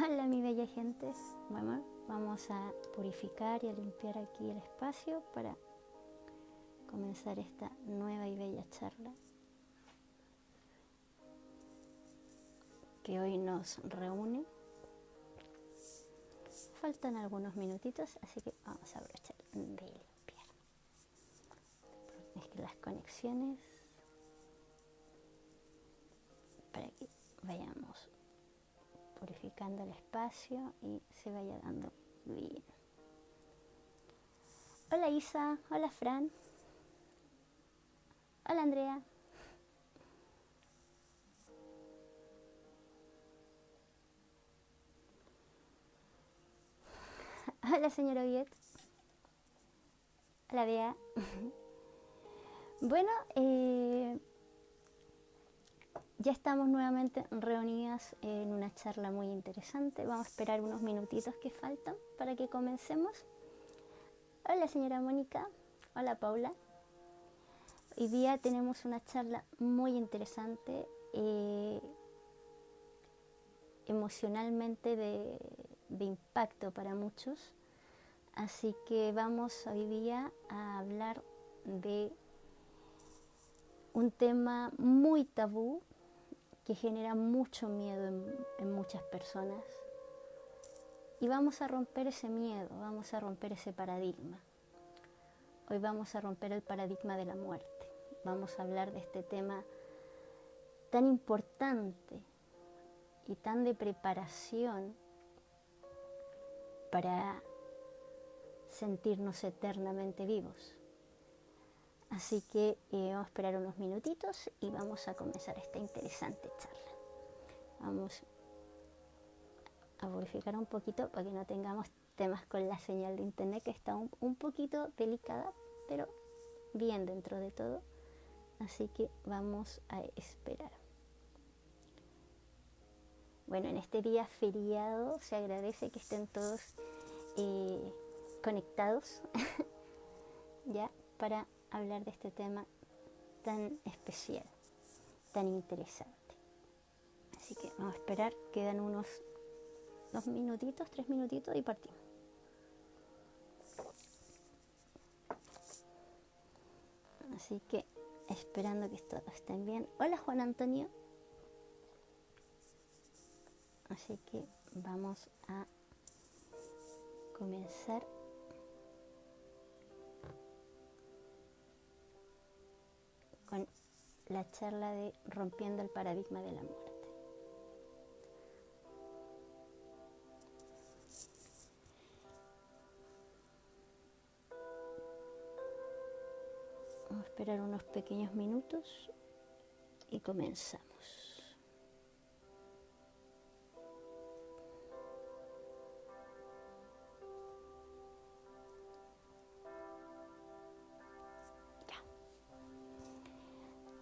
Hola mi bella gente, bueno, vamos a purificar y a limpiar aquí el espacio para comenzar esta nueva y bella charla que hoy nos reúne. Faltan algunos minutitos, así que vamos a aprovechar de limpiar. Es que las conexiones para que vayamos purificando el espacio y se vaya dando bien. Hola Isa, hola Fran, hola Andrea. Hola señora Viet. Hola Bea. Bueno, ya estamos nuevamente reunidas en una charla muy interesante. Vamos a esperar unos minutitos que faltan para que comencemos. Hola señora Mónica. Hola Paula. Hoy día tenemos una charla muy interesante, emocionalmente de impacto para muchos. Así que vamos hoy día a hablar de un tema muy tabú que genera mucho miedo en muchas personas. Y vamos a romper ese miedo, vamos a romper ese paradigma. Hoy vamos a romper el paradigma de la muerte. Vamos a hablar de este tema tan importante y tan de preparación para sentirnos eternamente vivos. Así que vamos a esperar unos minutitos y vamos a comenzar esta interesante charla. Vamos a verificar un poquito para que no tengamos temas con la señal de internet, que está un poquito delicada, pero bien dentro de todo. Así que vamos a esperar. Bueno, en este día feriado se agradece que estén todos conectados ya para hablar de este tema tan especial, tan interesante. Así que vamos a esperar, quedan unos 2 minutitos, 3 minutitos y partimos. Así que esperando que todos estén bien. Hola Juan Antonio. Así que vamos a comenzar con la charla de rompiendo el paradigma de la muerte. Vamos a esperar unos pequeños minutos y comenzamos.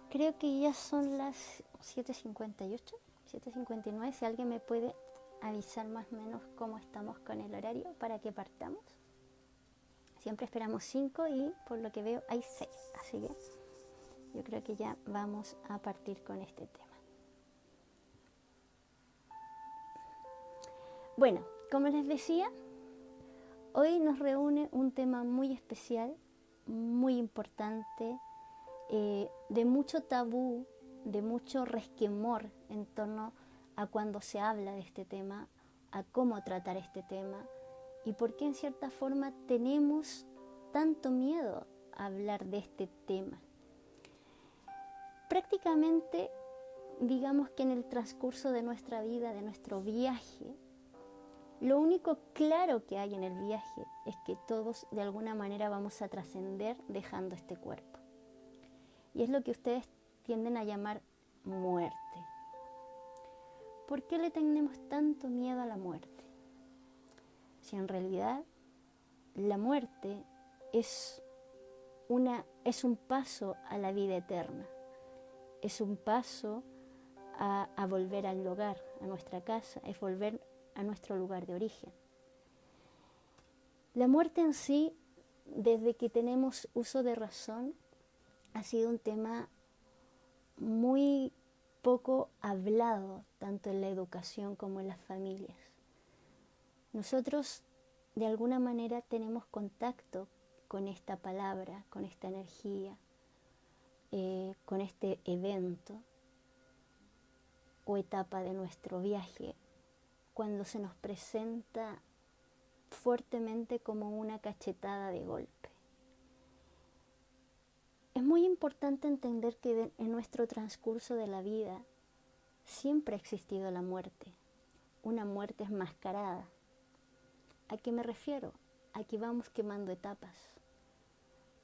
Creo que ya son las 7:58, 7:59. Si alguien me puede avisar más o menos cómo estamos con el horario para que partamos. Siempre esperamos 5 y por lo que veo hay 6. Así que yo creo que ya vamos a partir con este tema. Bueno, como les decía, hoy nos reúne un tema muy especial, muy importante, de mucho tabú, de mucho resquemor en torno a cuando se habla de este tema, a cómo tratar este tema y por qué en cierta forma tenemos tanto miedo a hablar de este tema. Prácticamente, digamos que en el transcurso de nuestra vida, de nuestro viaje, lo único claro que hay en el viaje es que todos de alguna manera vamos a trascender dejando este cuerpo. Y es lo que ustedes tienden a llamar muerte. ¿Por qué le tenemos tanto miedo a la muerte? Si en realidad la muerte es un paso a la vida eterna, es un paso a volver al hogar, a nuestra casa, es volver a nuestro lugar de origen. La muerte en sí, desde que tenemos uso de razón, ha sido un tema muy poco hablado, tanto en la educación como en las familias. nosotros de alguna manera tenemos contacto con esta palabra, con esta energía, con este evento o etapa de nuestro viaje, cuando se nos presenta fuertemente como una cachetada de golpe. Es muy importante entender que en nuestro transcurso de la vida siempre ha existido la muerte, una muerte enmascarada. ¿A qué me refiero? A que vamos quemando etapas.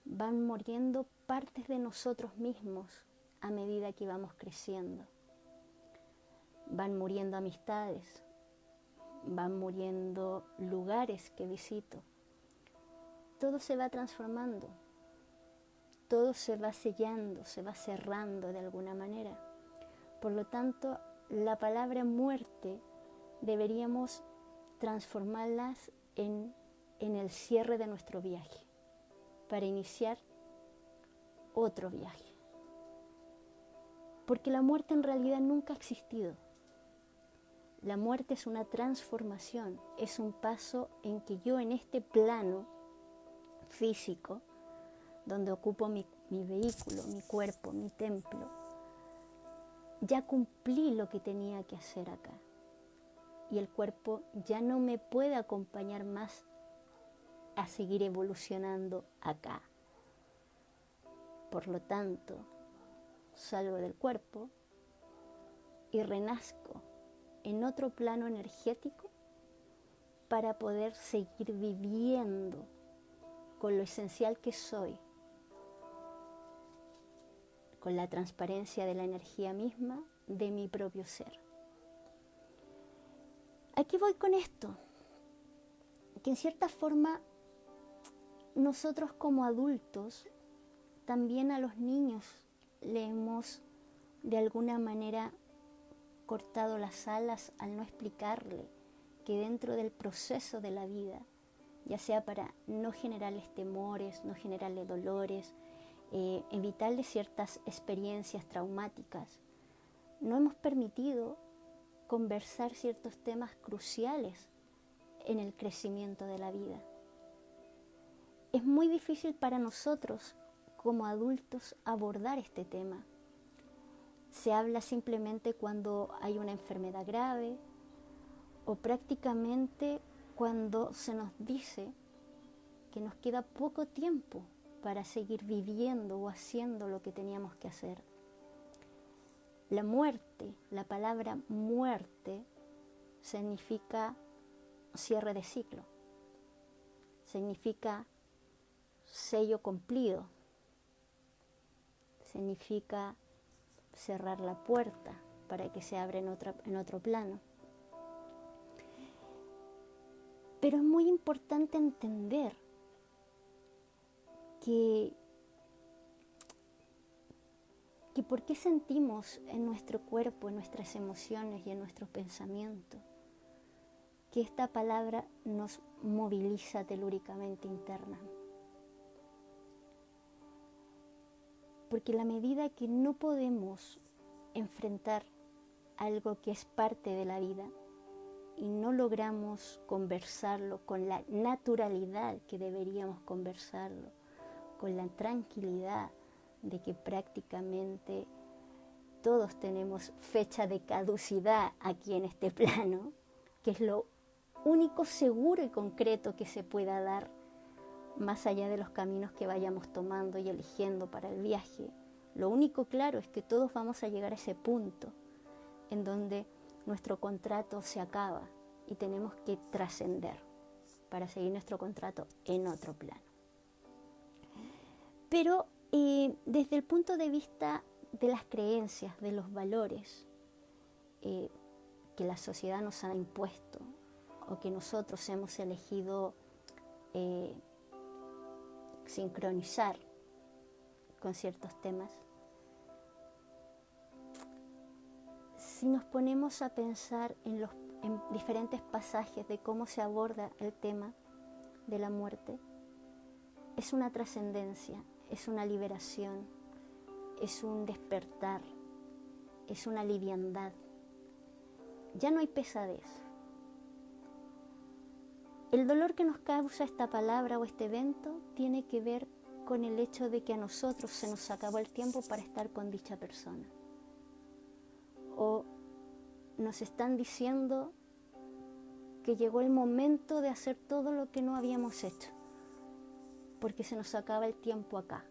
Van muriendo partes de nosotros mismos a medida que vamos creciendo. Van muriendo amistades, van muriendo lugares que visito. Todo se va transformando, todo se va sellando, se va cerrando de alguna manera. Por lo tanto, la palabra muerte deberíamos transformarlas en el cierre de nuestro viaje, para iniciar otro viaje. Porque la muerte en realidad nunca ha existido. La muerte es una transformación, es un paso en que yo en este plano físico, donde ocupo mi vehículo, mi cuerpo, mi templo, ya cumplí lo que tenía que hacer acá. Y el cuerpo ya no me puede acompañar más a seguir evolucionando acá. Por lo tanto, salgo del cuerpo y renazco en otro plano energético para poder seguir viviendo con lo esencial que soy, con la transparencia de la energía misma de mi propio ser. ¿A qué voy con esto? Que en cierta forma nosotros como adultos también a los niños le hemos de alguna manera cortado las alas al no explicarle que dentro del proceso de la vida, ya sea para no generarles temores, no generarles dolores, evitarles ciertas experiencias traumáticas, no hemos permitido conversar ciertos temas cruciales en el crecimiento de la vida. Es muy difícil para nosotros como adultos abordar este tema. Se habla simplemente cuando hay una enfermedad grave o prácticamente cuando se nos dice que nos queda poco tiempo para seguir viviendo o haciendo lo que teníamos que hacer. La muerte, la palabra muerte, significa cierre de ciclo, significa sello cumplido, significa cerrar la puerta para que se abra en otro plano. Pero es muy importante entender que por qué sentimos en nuestro cuerpo, en nuestras emociones y en nuestros pensamientos, que esta palabra nos moviliza telúricamente interna. Porque la medida que no podemos enfrentar algo que es parte de la vida y no logramos conversarlo con la naturalidad que deberíamos conversarlo, con la tranquilidad de que prácticamente todos tenemos fecha de caducidad aquí en este plano, que es lo único seguro y concreto que se pueda dar más allá de los caminos que vayamos tomando y eligiendo para el viaje. Lo único claro es que todos vamos a llegar a ese punto en donde nuestro contrato se acaba y tenemos que trascender para seguir nuestro contrato en otro plano. Pero desde el punto de vista de las creencias, de los valores que la sociedad nos ha impuesto o que nosotros hemos elegido sincronizar con ciertos temas, si nos ponemos a pensar en diferentes pasajes de cómo se aborda el tema de la muerte, es una trascendencia, es una liberación, es un despertar, es una liviandad. Ya no hay pesadez, El dolor que nos causa esta palabra o este evento tiene que ver con el hecho de que a nosotros se nos acabó el tiempo para estar con dicha persona. O nos están diciendo que llegó el momento de hacer todo lo que no habíamos hecho, porque se nos acaba el tiempo acá.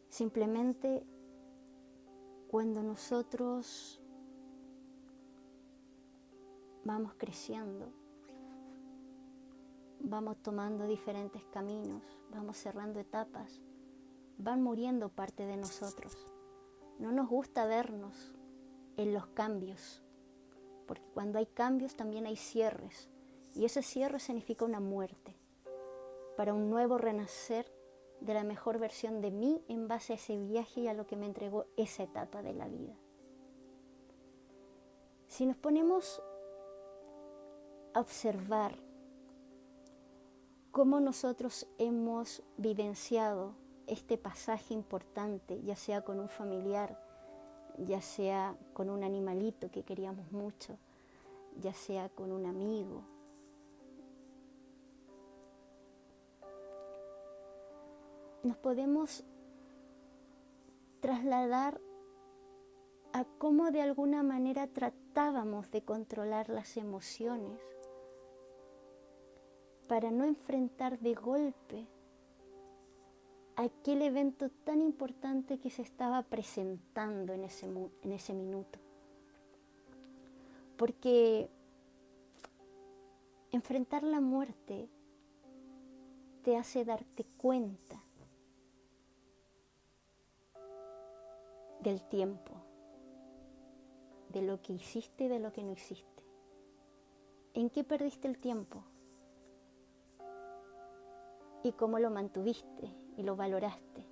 Simplemente cuando nosotros vamos creciendo, vamos tomando diferentes caminos, vamos cerrando etapas, van muriendo parte de nosotros. No nos gusta vernos en los cambios, porque cuando hay cambios también hay cierres, y ese cierre significa una muerte, para un nuevo renacer de la mejor versión de mí en base a ese viaje y a lo que me entregó esa etapa de la vida. Si nos ponemos a observar cómo nosotros hemos vivenciado este pasaje importante, ya sea con un familiar, ya sea con un animalito que queríamos mucho, ya sea con un amigo, nos podemos trasladar a cómo de alguna manera tratábamos de controlar las emociones para no enfrentar de golpe aquel evento tan importante que se estaba presentando en ese minuto. Porque enfrentar la muerte te hace darte cuenta del tiempo, de lo que hiciste y de lo que no hiciste. ¿En qué perdiste el tiempo? ¿Y cómo lo mantuviste y lo valoraste?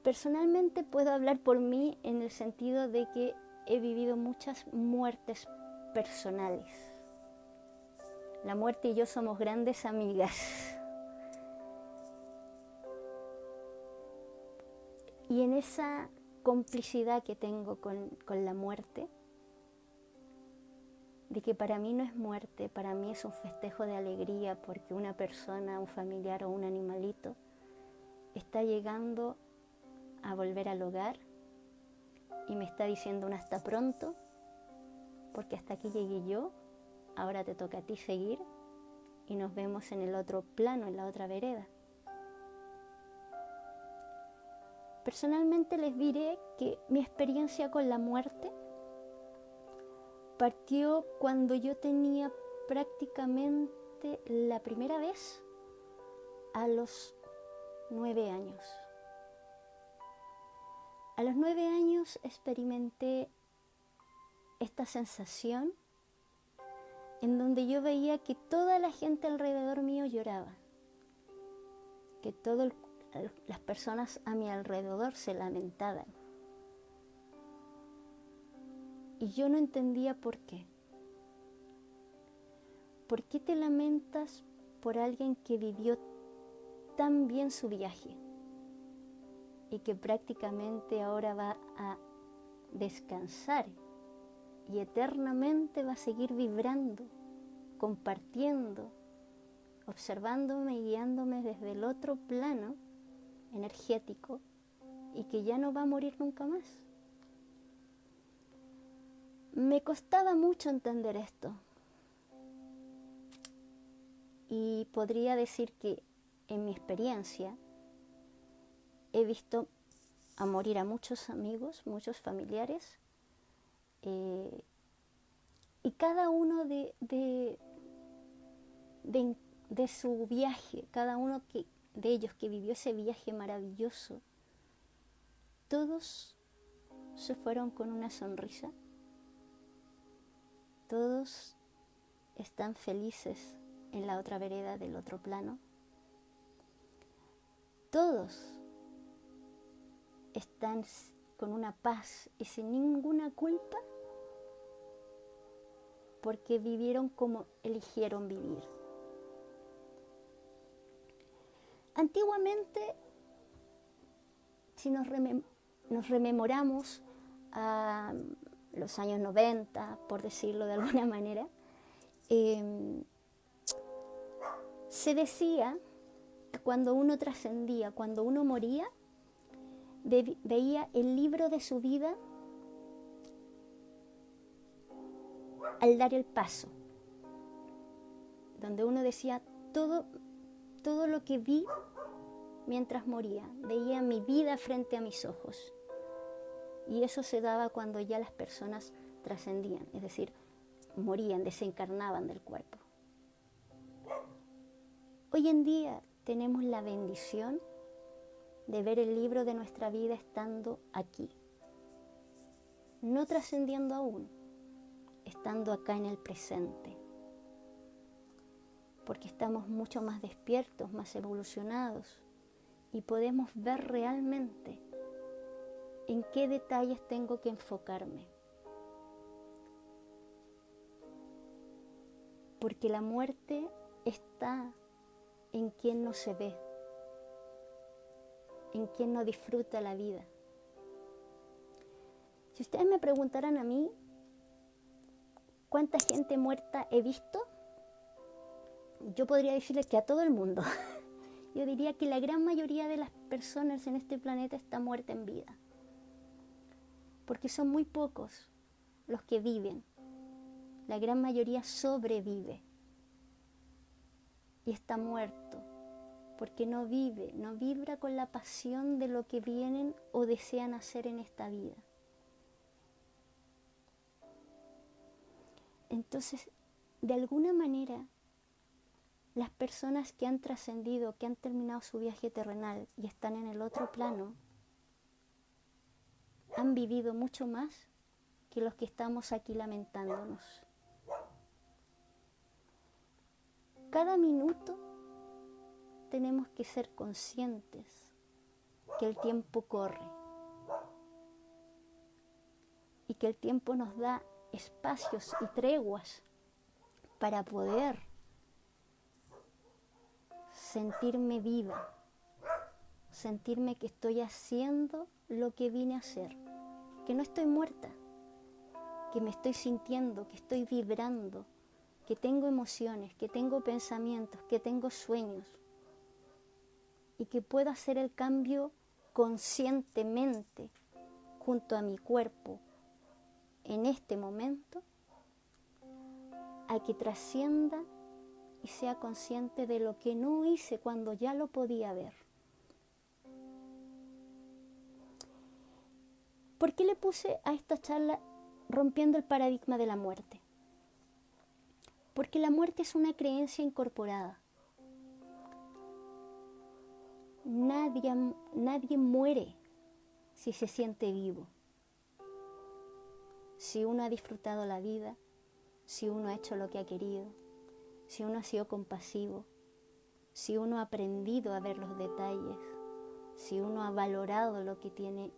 Personalmente puedo hablar por mí en el sentido de que he vivido muchas muertes personales. La muerte y yo somos grandes amigas. Y en esa complicidad que tengo con la muerte, de que para mí no es muerte, para mí es un festejo de alegría porque una persona, un familiar o un animalito está llegando a volver al hogar y me está diciendo un hasta pronto, porque hasta aquí llegué yo, ahora te toca a ti seguir y nos vemos en el otro plano, en la otra vereda. Personalmente les diré que mi experiencia con la muerte partió cuando yo tenía prácticamente la primera vez a los 9 años. A los 9 años experimenté esta sensación en donde yo veía que toda la gente alrededor mío lloraba, que todas las personas a mi alrededor se lamentaban. Y yo no entendía por qué. ¿Por qué te lamentas por alguien que vivió tan bien su viaje y que prácticamente ahora va a descansar y eternamente va a seguir vibrando, compartiendo, observándome y guiándome desde el otro plano energético y que ya no va a morir nunca más? Me costaba mucho entender esto y podría decir que en mi experiencia he visto a morir a muchos amigos, muchos familiares, y cada uno de su viaje, cada uno de ellos que vivió ese viaje maravilloso, todos se fueron con una sonrisa, todos están felices en la otra vereda del otro plano, todos están con una paz y sin ninguna culpa porque vivieron como eligieron vivir. Antiguamente, si nos rememoramos a los años 90, por decirlo de alguna manera, se decía que cuando uno trascendía, cuando uno moría, veía el libro de su vida al dar el paso, donde uno decía todo lo que vi mientras moría, veía mi vida frente a mis ojos. Y eso se daba cuando ya las personas trascendían, es decir, morían, desencarnaban del cuerpo. Hoy en día tenemos la bendición de ver el libro de nuestra vida estando aquí, no trascendiendo aún, estando acá en el presente, porque estamos mucho más despiertos, más evolucionados y podemos ver realmente en qué detalles tengo que enfocarme. Porque la muerte está en quien no se ve, en quien no disfruta la vida. Si ustedes me preguntaran a mí cuánta gente muerta he visto, yo podría decirles que a todo el mundo. Yo diría que la gran mayoría de las personas en este planeta está muerta en vida, porque son muy pocos los que viven. La gran mayoría sobrevive y está muerto, porque no vive, no vibra con la pasión de lo que vienen o desean hacer en esta vida. Entonces, de alguna manera, las personas que han trascendido, que han terminado su viaje terrenal y están en el otro plano, han vivido mucho más que los que estamos aquí lamentándonos. Cada minuto tenemos que ser conscientes que el tiempo corre y que el tiempo nos da espacios y treguas para poder sentirme viva, sentirme que estoy haciendo lo que vine a hacer, que no estoy muerta, que me estoy sintiendo, que estoy vibrando, que tengo emociones, que tengo pensamientos, que tengo sueños y que puedo hacer el cambio conscientemente junto a mi cuerpo en este momento, a que trascienda y sea consciente de lo que no hice cuando ya lo podía ver. ¿Por qué le puse a esta charla rompiendo el paradigma de la muerte? Porque la muerte es una creencia incorporada. Nadie muere si se siente vivo. Si uno ha disfrutado la vida, si uno ha hecho lo que ha querido, si uno ha sido compasivo, si uno ha aprendido a ver los detalles, si uno ha valorado lo que tiene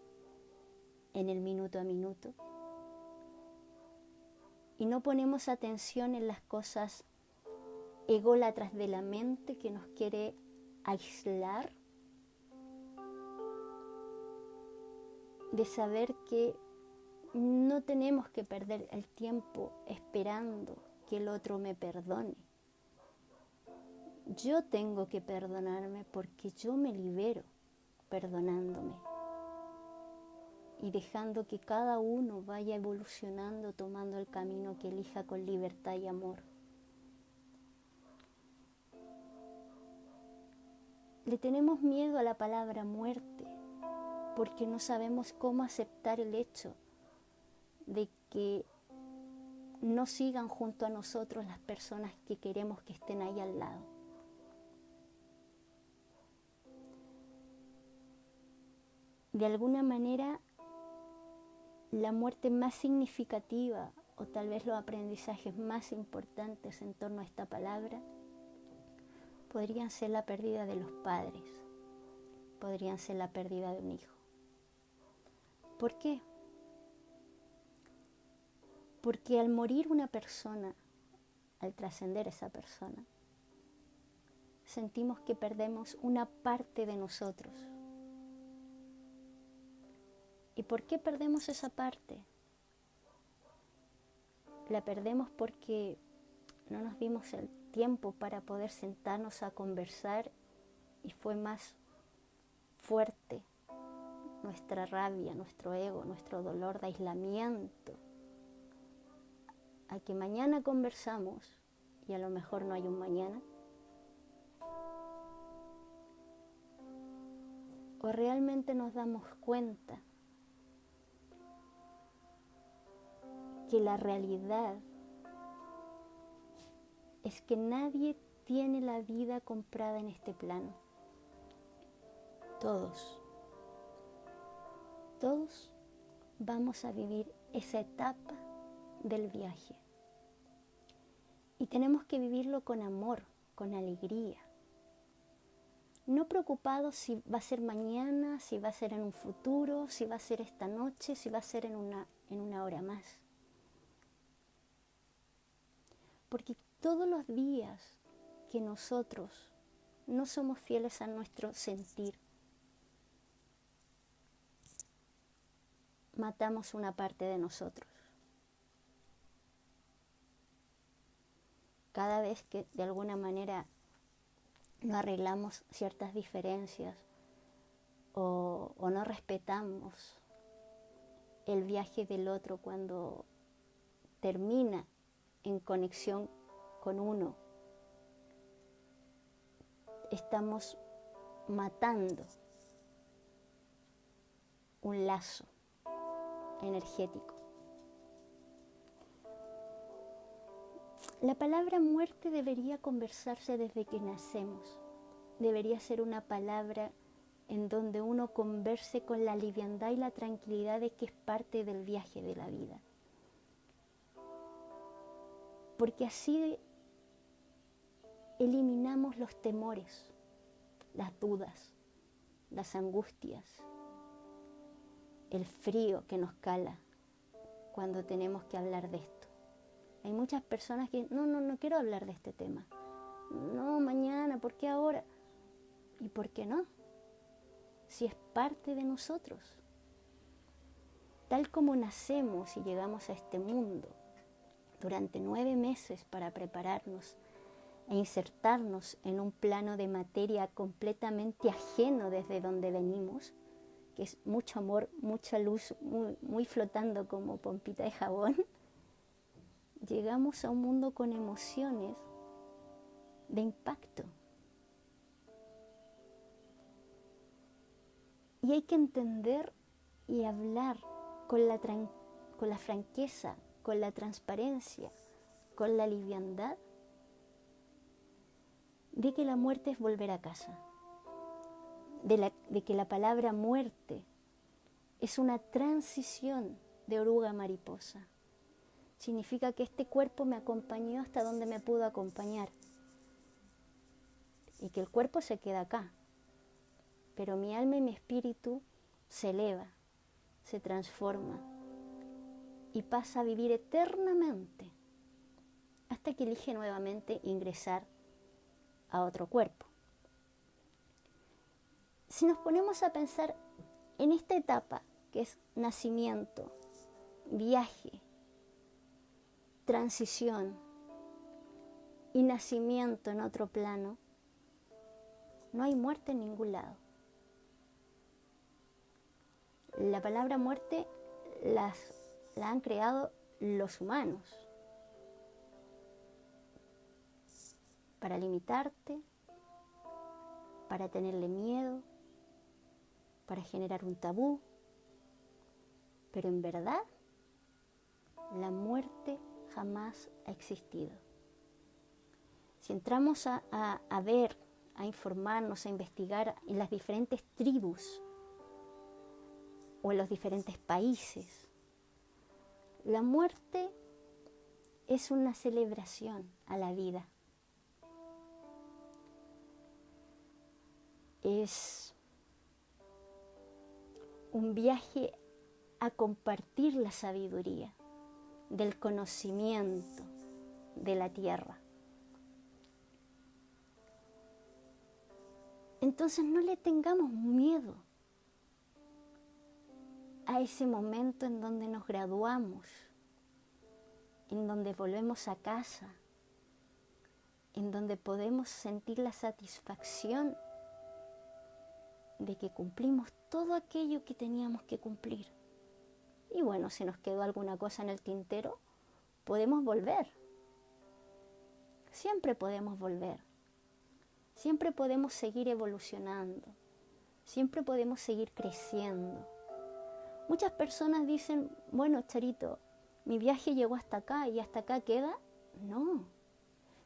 en el minuto a minuto. Y no ponemos atención en las cosas ególatras de la mente que nos quiere aislar de saber que no tenemos que perder el tiempo esperando que el otro me perdone. Yo tengo que perdonarme porque yo me libero perdonándome y dejando que cada uno vaya evolucionando, tomando el camino que elija con libertad y amor. Le tenemos miedo a la palabra muerte porque no sabemos cómo aceptar el hecho de que no sigan junto a nosotros las personas que queremos que estén ahí al lado. De alguna manera, la muerte más significativa o tal vez los aprendizajes más importantes en torno a esta palabra podrían ser la pérdida de los padres, podrían ser la pérdida de un hijo. ¿Por qué? Porque al morir una persona, al trascender esa persona, sentimos que perdemos una parte de nosotros. ¿Y por qué perdemos esa parte? la perdemos porque no nos dimos el tiempo para poder sentarnos a conversar y fue más fuerte nuestra rabia, nuestro ego, nuestro dolor de aislamiento, a que mañana conversamos y a lo mejor no hay un mañana. O realmente nos damos cuenta que la realidad es que nadie tiene la vida comprada en este plano. Todos vamos a vivir esa etapa del viaje. Y tenemos que vivirlo con amor, con alegría. No preocupados si va a ser mañana, si va a ser en un futuro, si va a ser esta noche, si va a ser en una hora más. Porque todos los días que nosotros no somos fieles a nuestro sentir, matamos una parte de nosotros. Cada vez que de alguna manera no arreglamos ciertas diferencias o no respetamos el viaje del otro cuando termina en conexión con uno, estamos matando un lazo energético. La palabra muerte debería conversarse desde que nacemos. Debería ser una palabra en donde uno converse con la liviandad y la tranquilidad de que es parte del viaje de la vida. Porque así eliminamos los temores, las dudas, las angustias, el frío que nos cala cuando tenemos que hablar de esto. Hay muchas personas que, no quiero hablar de este tema. No, mañana, ¿por qué ahora? ¿Y por qué no? Si es parte de nosotros. Tal como nacemos y llegamos a este mundo durante 9 meses para prepararnos e insertarnos en un plano de materia completamente ajeno desde donde venimos, que es mucho amor, mucha luz, muy flotando como pompita de jabón, llegamos a un mundo con emociones de impacto. Y hay que entender y hablar con la franqueza, con la transparencia, con la liviandad, de que la muerte es volver a casa, de que la palabra muerte es una transición de oruga a mariposa. Significa que este cuerpo me acompañó hasta donde me pudo acompañar y que el cuerpo se queda acá, pero mi alma y mi espíritu se eleva, se transforma y pasa a vivir eternamente hasta que elige nuevamente ingresar a otro cuerpo. Si nos ponemos a pensar en esta etapa que es nacimiento, viaje, transición y nacimiento en otro plano, no hay muerte en ningún lado. La palabra muerte la han creado los humanos para limitarte, para tenerle miedo, para generar un tabú, pero en verdad la muerte jamás ha existido. Si entramos a ver, a informarnos, a investigar en las diferentes tribus o en los diferentes países, la muerte es una celebración a la vida. Es un viaje a compartir la sabiduría del conocimiento de la tierra. Entonces no le tengamos miedo a ese momento en donde nos graduamos en donde volvemos a casa, en donde podemos sentir la satisfacción de que cumplimos todo aquello que teníamos que cumplir. Y bueno, si nos quedó alguna cosa en el tintero, podemos volver. Siempre podemos volver. Siempre podemos seguir evolucionando. Siempre podemos seguir creciendo. Muchas personas dicen, bueno, Charito, mi viaje llegó hasta acá y hasta acá queda. No.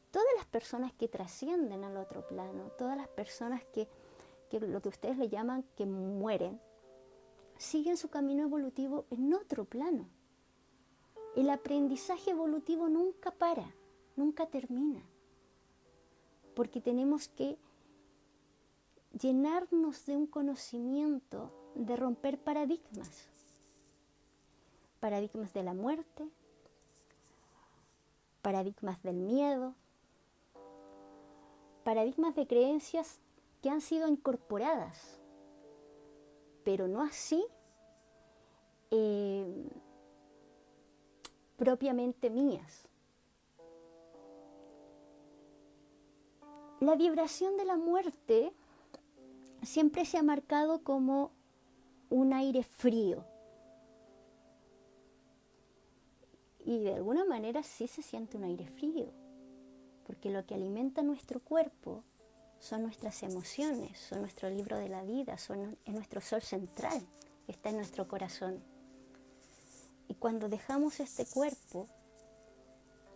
Todas las personas que trascienden al otro plano, todas las personas que lo que ustedes le llaman que mueren, siguen su camino evolutivo en otro plano. El aprendizaje evolutivo nunca para, nunca termina, porque tenemos que llenarnos de un conocimiento de romper paradigmas de la muerte, paradigmas del miedo, paradigmas de creencias que han sido incorporadas, pero no así propiamente mías. La vibración de la muerte siempre se ha marcado como un aire frío. Y de alguna manera sí se siente un aire frío, porque lo que alimenta nuestro cuerpo son nuestras emociones, son nuestro libro de la vida, es nuestro sol central, que está en nuestro corazón. Y cuando dejamos este cuerpo,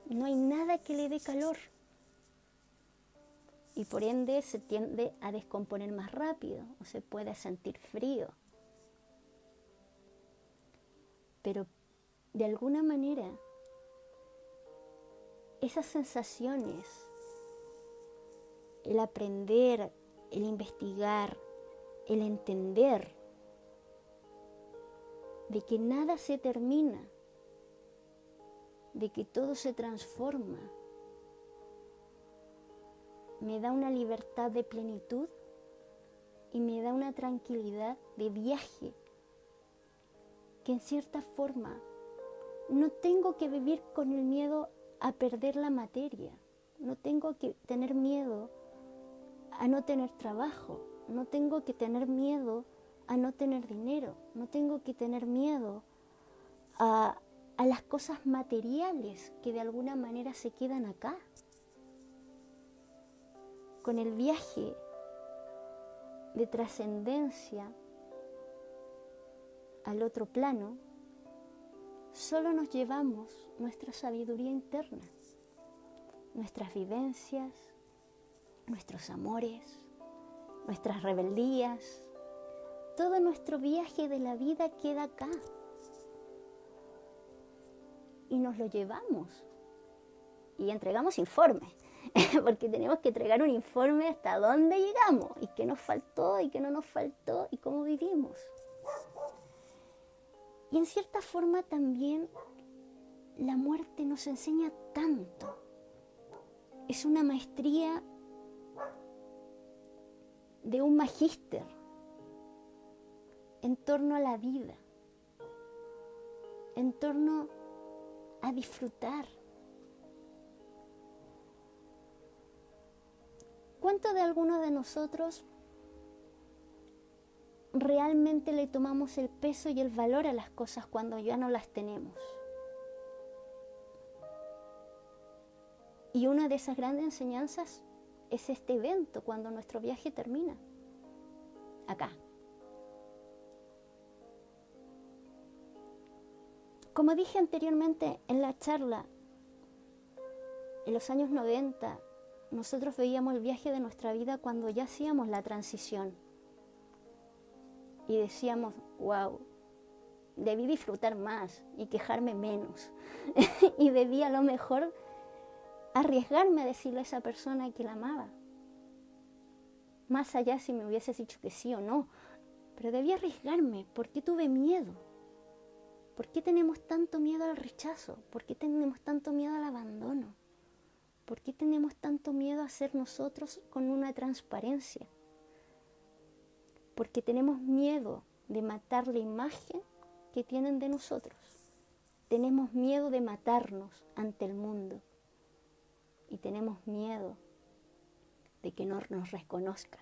no hay nada que le dé calor. Y por ende se tiende a descomponer más rápido o se puede sentir frío. Pero de alguna manera, esas sensaciones, el aprender, el investigar, el entender de que nada se termina, de que todo se transforma, me da una libertad de plenitud y me da una tranquilidad de viaje, que en cierta forma no tengo que vivir con el miedo a perder la materia, no tengo que tener miedo a no tener trabajo, no tengo que tener miedo a no tener dinero, no tengo que tener miedo a las cosas materiales que de alguna manera se quedan acá. Con el viaje de trascendencia al otro plano, solo nos llevamos nuestra sabiduría interna, nuestras vivencias, nuestros amores, nuestras rebeldías. Todo nuestro viaje de la vida queda acá y nos lo llevamos y entregamos informes. Porque tenemos que entregar un informe hasta dónde llegamos y qué nos faltó y qué no nos faltó y cómo vivimos. Y en cierta forma también la muerte nos enseña tanto. Es una maestría de un magíster en torno a la vida, en torno a disfrutar. ¿Cuánto de algunos de nosotros realmente le tomamos el peso y el valor a las cosas cuando ya no las tenemos? Y una de esas grandes enseñanzas es este evento, cuando nuestro viaje termina. Acá. Como dije anteriormente en la charla, en los años 90, nosotros veíamos el viaje de nuestra vida cuando ya hacíamos la transición. Y decíamos, wow, debí disfrutar más y quejarme menos. Y debí a lo mejor arriesgarme a decirle a esa persona que la amaba. Más allá si me hubiese dicho que sí o no. Pero debí arriesgarme. ¿Por qué tuve miedo? ¿Por qué tenemos tanto miedo al rechazo? ¿Por qué tenemos tanto miedo al abandono? ¿Por qué tenemos tanto miedo a ser nosotros con una transparencia? Porque tenemos miedo de matar la imagen que tienen de nosotros. tenemos miedo de matarnos ante el mundo y tenemos miedo de que no nos reconozcan.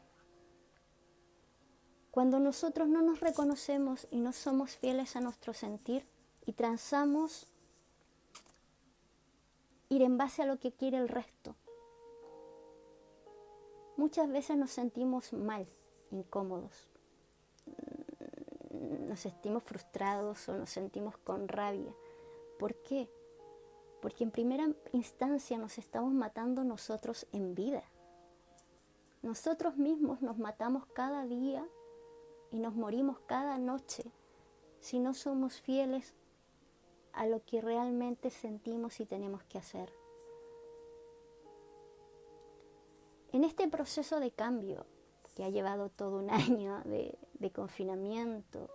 Cuando nosotros no nos reconocemos y no somos fieles a nuestro sentir y transamos ir en base a lo que quiere el resto, muchas veces nos sentimos mal, incómodos, nos sentimos frustrados o nos sentimos con rabia. ¿Por qué? Porque en primera instancia nos estamos matando nosotros en vida. Nosotros mismos nos matamos cada día y nos morimos cada noche si no somos fieles a lo que realmente sentimos y tenemos que hacer. En este proceso de cambio, que ha llevado todo un año de confinamiento,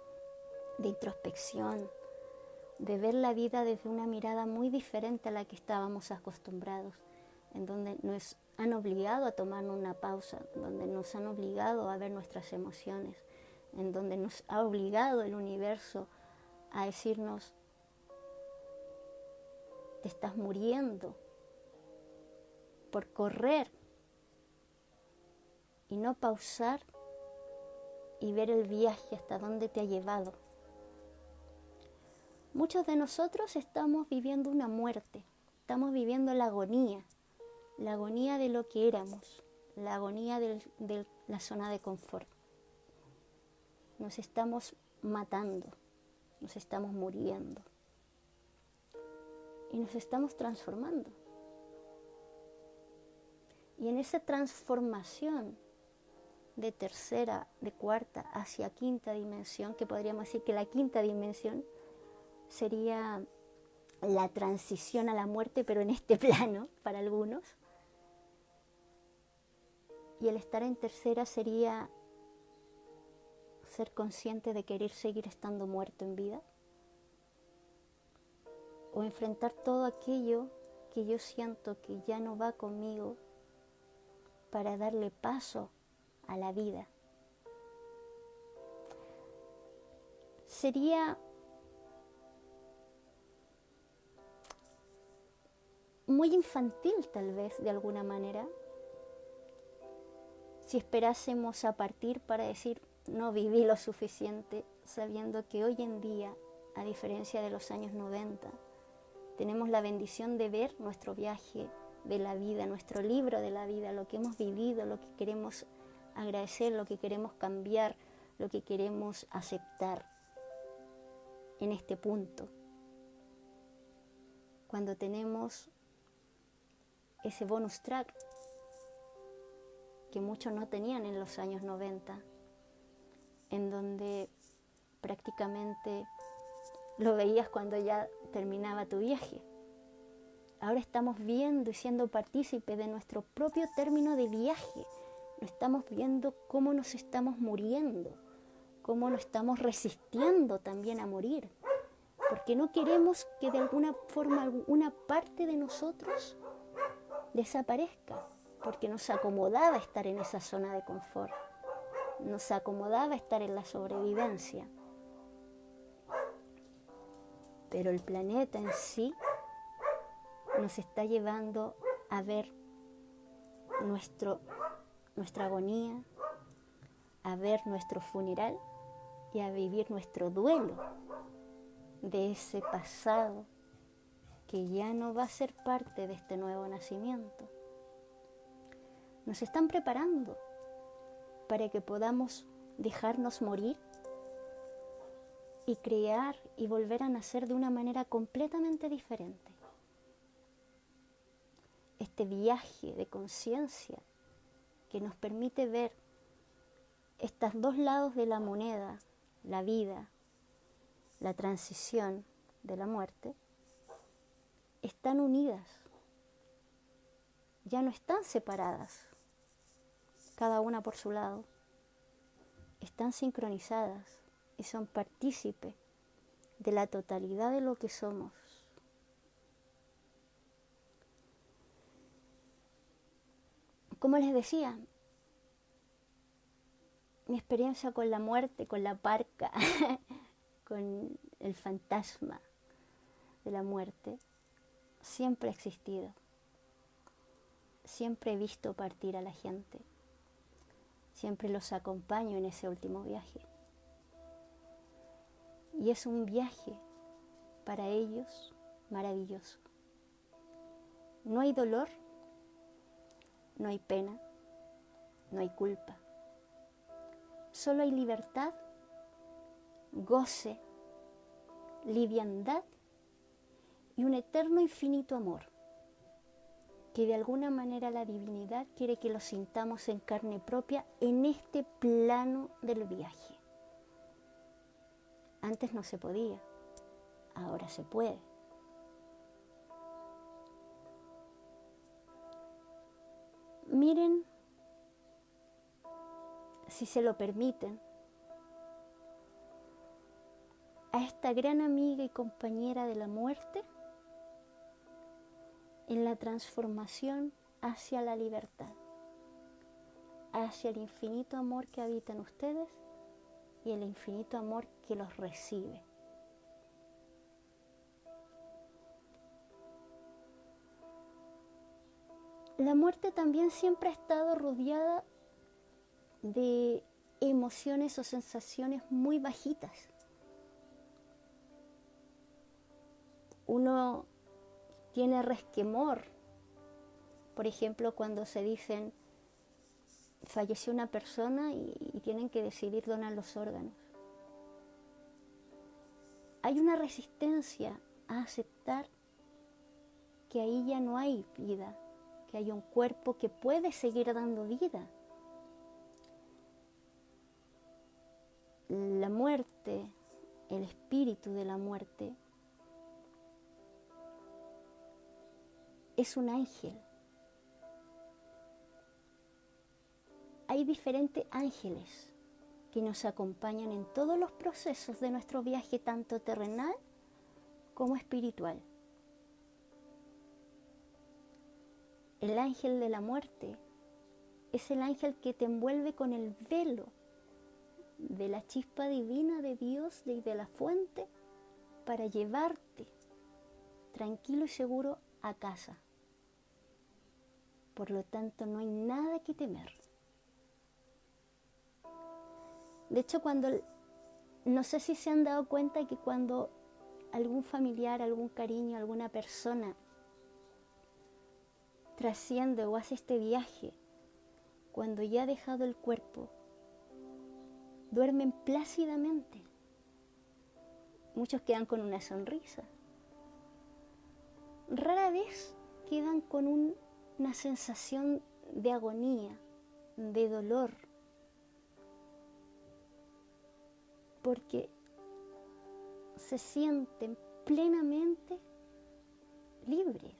de introspección, de ver la vida desde una mirada muy diferente a la que estábamos acostumbrados, en donde nos han obligado a tomar una pausa, donde nos han obligado a ver nuestras emociones, en donde nos ha obligado el universo a decirnos: te estás muriendo por correr y no pausar y ver el viaje hasta dónde te ha llevado. Muchos de nosotros estamos viviendo una muerte, estamos viviendo la agonía de lo que éramos, la agonía de la zona de confort. Nos estamos matando, nos estamos muriendo y nos estamos transformando. Y en esa transformación de tercera, de cuarta hacia quinta dimensión, que podríamos decir que la quinta dimensión sería la transición a la muerte, pero en este plano para algunos, y el estar en tercera sería ser consciente de querer seguir estando muerto en vida, o enfrentar todo aquello que yo siento que ya no va conmigo para darle paso a la vida. Sería muy infantil, tal vez, de alguna manera, si esperásemos a partir para decir: no viví lo suficiente, sabiendo que hoy en día, a diferencia de los años 90, tenemos la bendición de ver nuestro viaje de la vida, nuestro libro de la vida, lo que hemos vivido, lo que queremos agradecer, lo que queremos cambiar, lo que queremos aceptar en este punto. Cuando tenemos ese bonus track que muchos no tenían en los años 90, en donde prácticamente lo veías cuando ya terminaba tu viaje. Ahora estamos viendo y siendo partícipes de nuestro propio término de viaje. No estamos viendo cómo nos estamos muriendo, cómo nos estamos resistiendo también a morir, porque no queremos que de alguna forma alguna parte de nosotros desaparezca, porque nos acomodaba estar en esa zona de confort, nos acomodaba estar en la sobrevivencia. Pero el planeta en sí nos está llevando a ver nuestra agonía, a ver nuestro funeral y a vivir nuestro duelo de ese pasado que ya no va a ser parte de este nuevo nacimiento. Nos están preparando para que podamos dejarnos morir y crear y volver a nacer de una manera completamente diferente. Este viaje de conciencia que nos permite ver estos dos lados de la moneda, la vida, la transición de la muerte, están unidas, ya no están separadas, cada una por su lado, están sincronizadas y son partícipes de la totalidad de lo que somos. Como les decía, mi experiencia con la muerte, con la parca, con el fantasma, de la muerte siempre ha existido. Siempre he visto partir a la gente. Siempre los acompaño en ese último viaje. Y es un viaje para ellos maravilloso. No hay dolor, no hay pena, no hay culpa. Solo hay libertad, goce, liviandad y un eterno infinito amor, que de alguna manera la divinidad quiere que lo sintamos en carne propia en este plano del viaje. Antes no se podía, ahora se puede. Miren, si se lo permiten, a esta gran amiga y compañera de la muerte en la transformación hacia la libertad, hacia el infinito amor que habita en ustedes y el infinito amor que los recibe. La muerte también siempre ha estado rodeada de emociones o sensaciones muy bajitas. Uno tiene resquemor, por ejemplo, cuando se dicen falleció una persona y tienen que decidir donar los órganos. Hay una resistencia a aceptar que ahí ya no hay vida, que hay un cuerpo que puede seguir dando vida. La muerte, el espíritu de la muerte, es un ángel. Hay diferentes ángeles que nos acompañan en todos los procesos de nuestro viaje, tanto terrenal como espiritual. El ángel de la muerte es el ángel que te envuelve con el velo de la chispa divina de Dios y de la fuente para llevarte tranquilo y seguro a casa. Por lo tanto, no hay nada que temer. De hecho, no sé si se han dado cuenta que cuando algún familiar, algún cariño, alguna persona trasciende o hace este viaje, cuando ya ha dejado el cuerpo, duermen plácidamente. Muchos quedan con una sonrisa. Rara vez quedan con una sensación de agonía, de dolor, porque se sienten plenamente libres.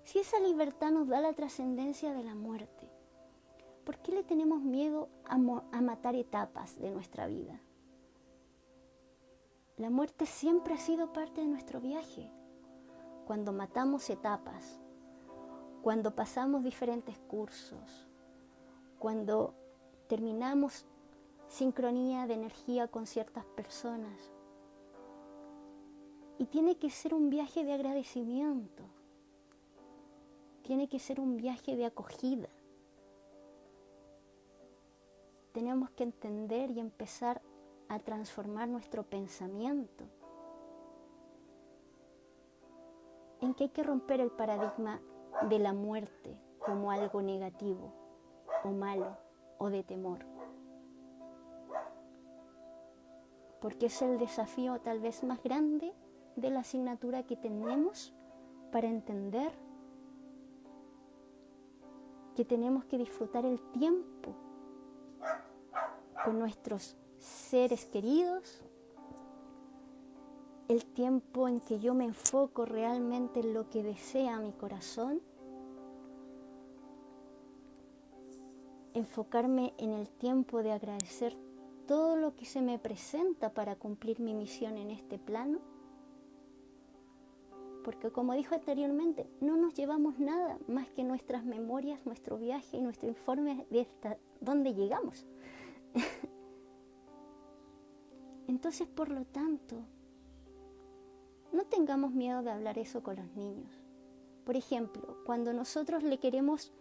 Si esa libertad nos da la trascendencia de la muerte, ¿por qué le tenemos miedo a matar etapas de nuestra vida? La muerte siempre ha sido parte de nuestro viaje. Cuando matamos etapas, cuando pasamos diferentes cursos, cuando terminamos sincronía de energía con ciertas personas. Y tiene que ser un viaje de agradecimiento, tiene que ser un viaje de acogida. Tenemos que entender y empezar a transformar nuestro pensamiento, en que hay que romper el paradigma de la muerte como algo negativo o malo o de temor. Porque es el desafío tal vez más grande de la asignatura que tenemos para entender que tenemos que disfrutar el tiempo con nuestros seres queridos, el tiempo en que yo me enfoco realmente en lo que desea mi corazón, enfocarme en el tiempo de agradecer todo lo que se me presenta para cumplir mi misión en este plano, porque como dijo anteriormente, no nos llevamos nada más que nuestras memorias, nuestro viaje y nuestro informe de dónde llegamos. Entonces, por lo tanto, no tengamos miedo de hablar eso con los niños. Por ejemplo, cuando nosotros le queremos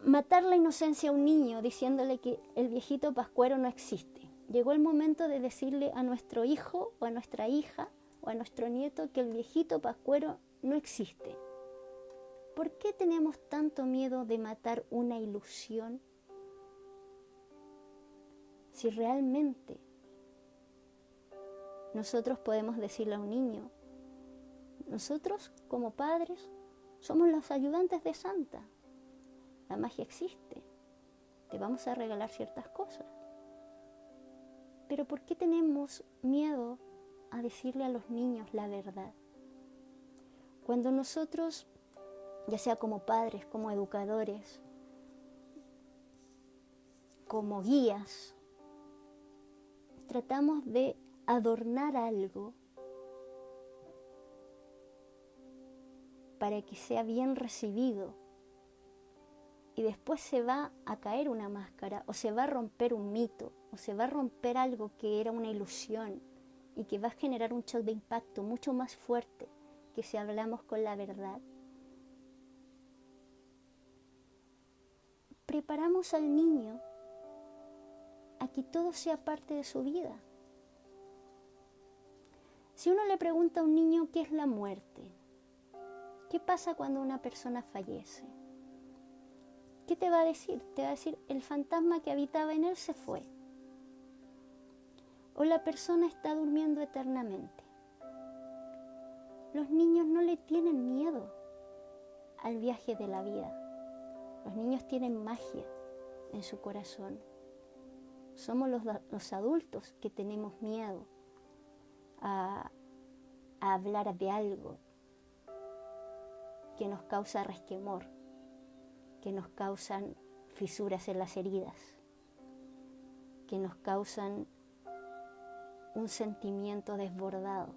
matar la inocencia a un niño diciéndole que el viejito pascuero no existe, llegó el momento de decirle a nuestro hijo o a nuestra hija o a nuestro nieto que el viejito pascuero no existe. ¿Por qué tenemos tanto miedo de matar una ilusión? Si realmente nosotros podemos decirle a un niño, nosotros como padres somos los ayudantes de Santa, la magia existe, te vamos a regalar ciertas cosas. Pero ¿por qué tenemos miedo a decirle a los niños la verdad? Cuando nosotros, ya sea como padres, como educadores, como guías, tratamos de adornar algo para que sea bien recibido y después se va a caer una máscara o se va a romper un mito o se va a romper algo que era una ilusión y que va a generar un shock de impacto mucho más fuerte que si hablamos con la verdad. Preparamos al niño a que todo sea parte de su vida. Si uno le pregunta a un niño qué es la muerte, ¿qué pasa cuando una persona fallece? ¿Qué te va a decir? Te va a decir, el fantasma que habitaba en él se fue. O la persona está durmiendo eternamente. Los niños no le tienen miedo al viaje de la vida. Los niños tienen magia en su corazón. Somos los adultos que tenemos miedo a hablar de algo que nos causa resquemor, que nos causan fisuras en las heridas, que nos causan un sentimiento desbordado,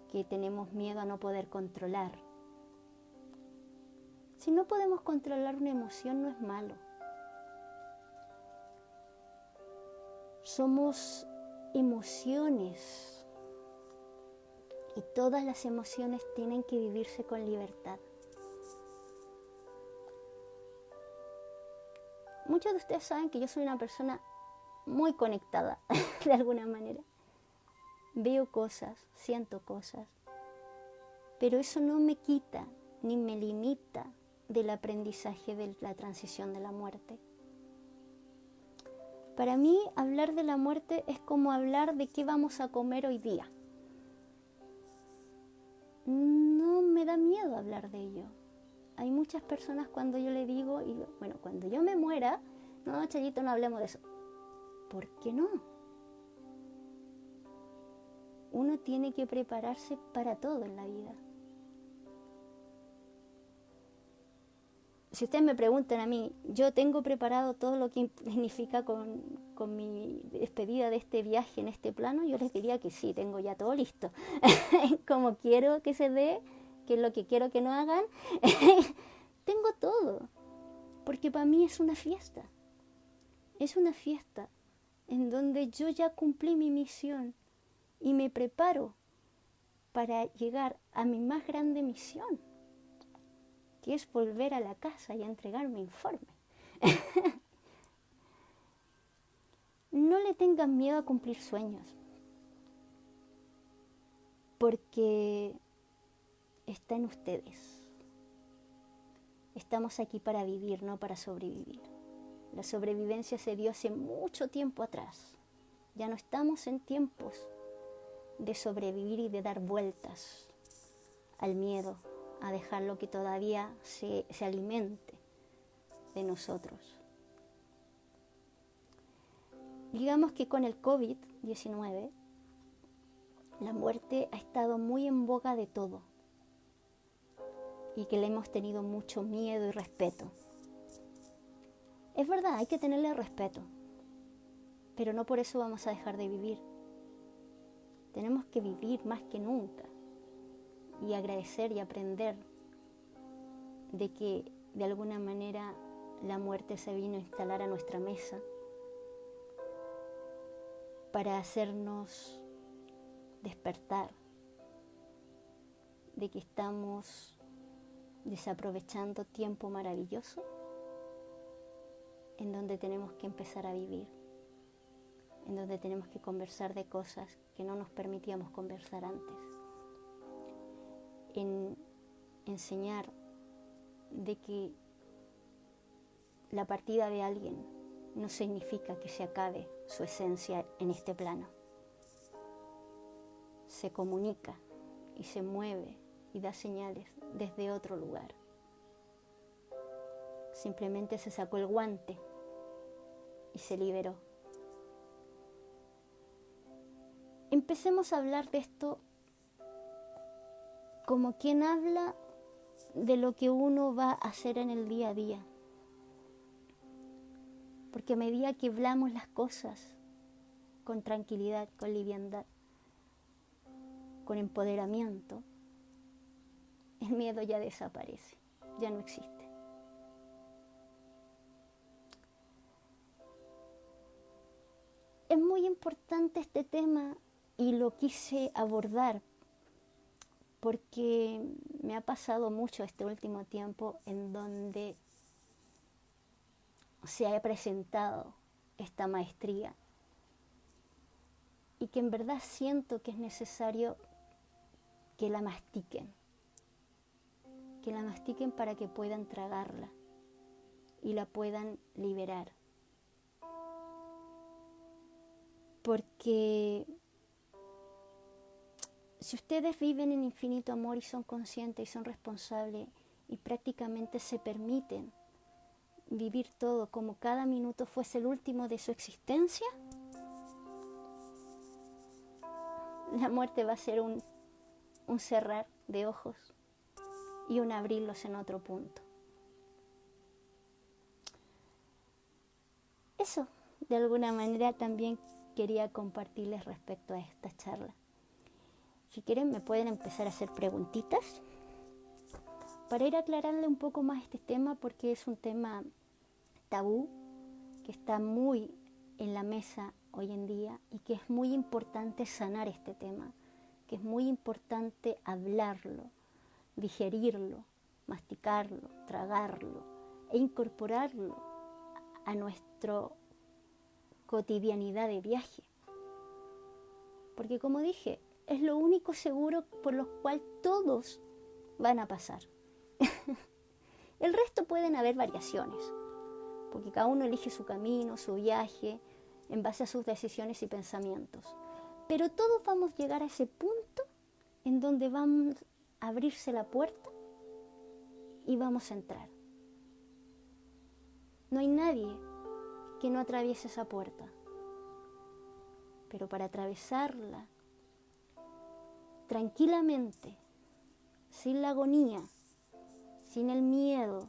que tenemos miedo a no poder controlar. Si no podemos controlar una emoción, no es malo. Somos emociones y todas las emociones tienen que vivirse con libertad. Muchos de ustedes saben que yo soy una persona muy conectada, de alguna manera. Veo cosas, siento cosas, pero eso no me quita ni me limita del aprendizaje de la transición de la muerte. Para mí, hablar de la muerte es como hablar de qué vamos a comer hoy día. No me da miedo hablar de ello. Hay muchas personas cuando yo le digo, bueno, cuando yo me muera, no, Chayito, no hablemos de eso. ¿Por qué no? Uno tiene que prepararse para todo en la vida. Si ustedes me preguntan a mí, yo tengo preparado todo lo que significa con mi despedida de este viaje en este plano, yo les diría que sí, tengo ya todo listo. Como quiero que se dé, que es lo que quiero que no hagan, tengo todo. Porque para mí es una fiesta. Es una fiesta en donde yo ya cumplí mi misión y me preparo para llegar a mi más grande misión, que es volver a la casa y entregar mi informe. No le tengan miedo a cumplir sueños, porque está en ustedes. Estamos aquí para vivir, no para sobrevivir. La sobrevivencia se dio hace mucho tiempo atrás. Ya no estamos en tiempos de sobrevivir y de dar vueltas al miedo, a dejarlo que todavía se alimente de nosotros. Digamos que con el COVID-19, la muerte ha estado muy en boga de todo y que le hemos tenido mucho miedo y respeto. Es verdad, hay que tenerle respeto, pero no por eso vamos a dejar de vivir. Tenemos que vivir más que nunca y agradecer y aprender de que de alguna manera la muerte se vino a instalar a nuestra mesa para hacernos despertar de que estamos desaprovechando tiempo maravilloso en donde tenemos que empezar a vivir, en donde tenemos que conversar de cosas que no nos permitíamos conversar antes, en enseñar de que la partida de alguien no significa que se acabe su esencia en este plano. Se comunica y se mueve y da señales desde otro lugar. Simplemente se sacó el guante y se liberó. Empecemos a hablar de esto como quien habla de lo que uno va a hacer en el día a día. Porque a medida que hablamos las cosas con tranquilidad, con liviandad, con empoderamiento, el miedo ya desaparece, ya no existe. Es muy importante este tema y lo quise abordar porque me ha pasado mucho este último tiempo en donde se ha presentado esta maestría y que en verdad siento que es necesario que la mastiquen para que puedan tragarla y la puedan liberar. Porque si ustedes viven en infinito amor y son conscientes y son responsables y prácticamente se permiten vivir todo como cada minuto fuese el último de su existencia, la muerte va a ser un cerrar de ojos y un abrirlos en otro punto. Eso, de alguna manera, también quería compartirles respecto a esta charla. Si quieren, me pueden empezar a hacer preguntitas para ir aclararle un poco más este tema, porque es un tema tabú que está muy en la mesa hoy en día y que es muy importante sanar este tema, que es muy importante hablarlo, digerirlo, masticarlo, tragarlo e incorporarlo a nuestra cotidianidad de viaje. Porque como dije, es lo único seguro por lo cual todos van a pasar. El resto pueden haber variaciones, porque cada uno elige su camino, su viaje, en base a sus decisiones y pensamientos. Pero todos vamos a llegar a ese punto en donde vamos a abrirse la puerta y vamos a entrar. No hay nadie que no atraviese esa puerta. Pero para atravesarla tranquilamente, sin la agonía, sin el miedo,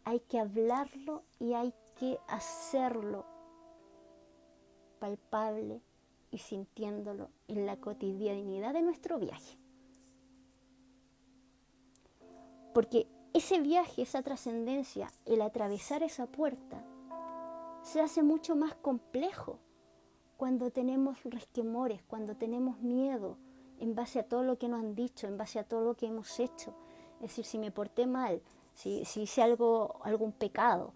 hay que hablarlo y hay que hacerlo palpable y sintiéndolo en la cotidianidad de nuestro viaje. Porque ese viaje, esa trascendencia, el atravesar esa puerta, se hace mucho más complejo cuando tenemos resquemores, cuando tenemos miedo en base a todo lo que nos han dicho, en base a todo lo que hemos hecho. Es decir, si me porté mal, si hice algún pecado,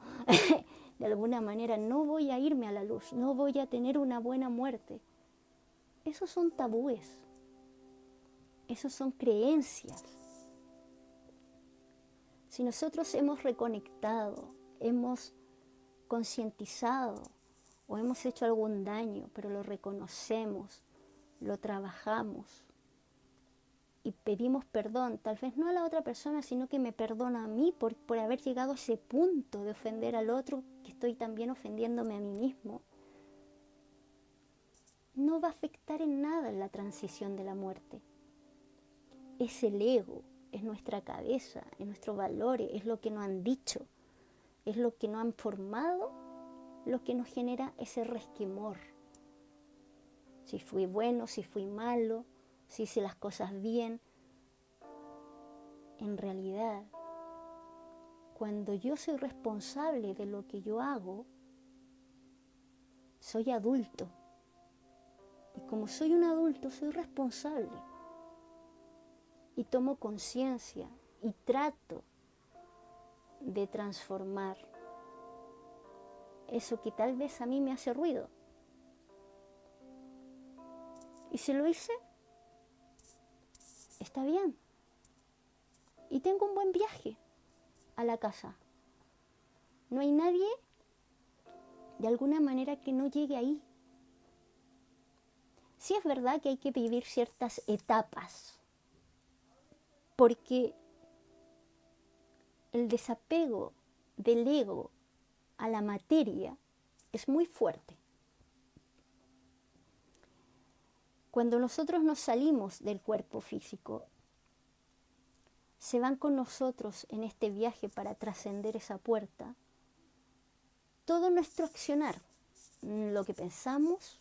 de alguna manera no voy a irme a la luz, no voy a tener una buena muerte. Esos son tabúes, esos son creencias. Si nosotros hemos reconectado, hemos concientizado o hemos hecho algún daño, pero lo reconocemos, lo trabajamos y pedimos perdón, tal vez no a la otra persona, sino que me perdona a mí por haber llegado a ese punto de ofender al otro, que estoy también ofendiéndome a mí mismo, no va a afectar en nada en la transición de la muerte. Es el ego, es nuestra cabeza, es nuestros valores, es lo que nos han dicho, es lo que nos han formado, lo que nos genera ese resquemor. Si fui bueno, si fui malo, si hice las cosas bien. En realidad, cuando yo soy responsable de lo que yo hago, soy adulto. Y como soy un adulto, soy responsable y tomo conciencia y trato de transformar eso que tal vez a mí me hace ruido. Y si lo hice, está bien. Y tengo un buen viaje a la casa. No hay nadie, de alguna manera, que no llegue ahí. Sí es verdad que hay que vivir ciertas etapas, porque el desapego del ego a la materia es muy fuerte. Cuando nosotros nos salimos del cuerpo físico, se van con nosotros en este viaje para trascender esa puerta todo nuestro accionar, lo que pensamos,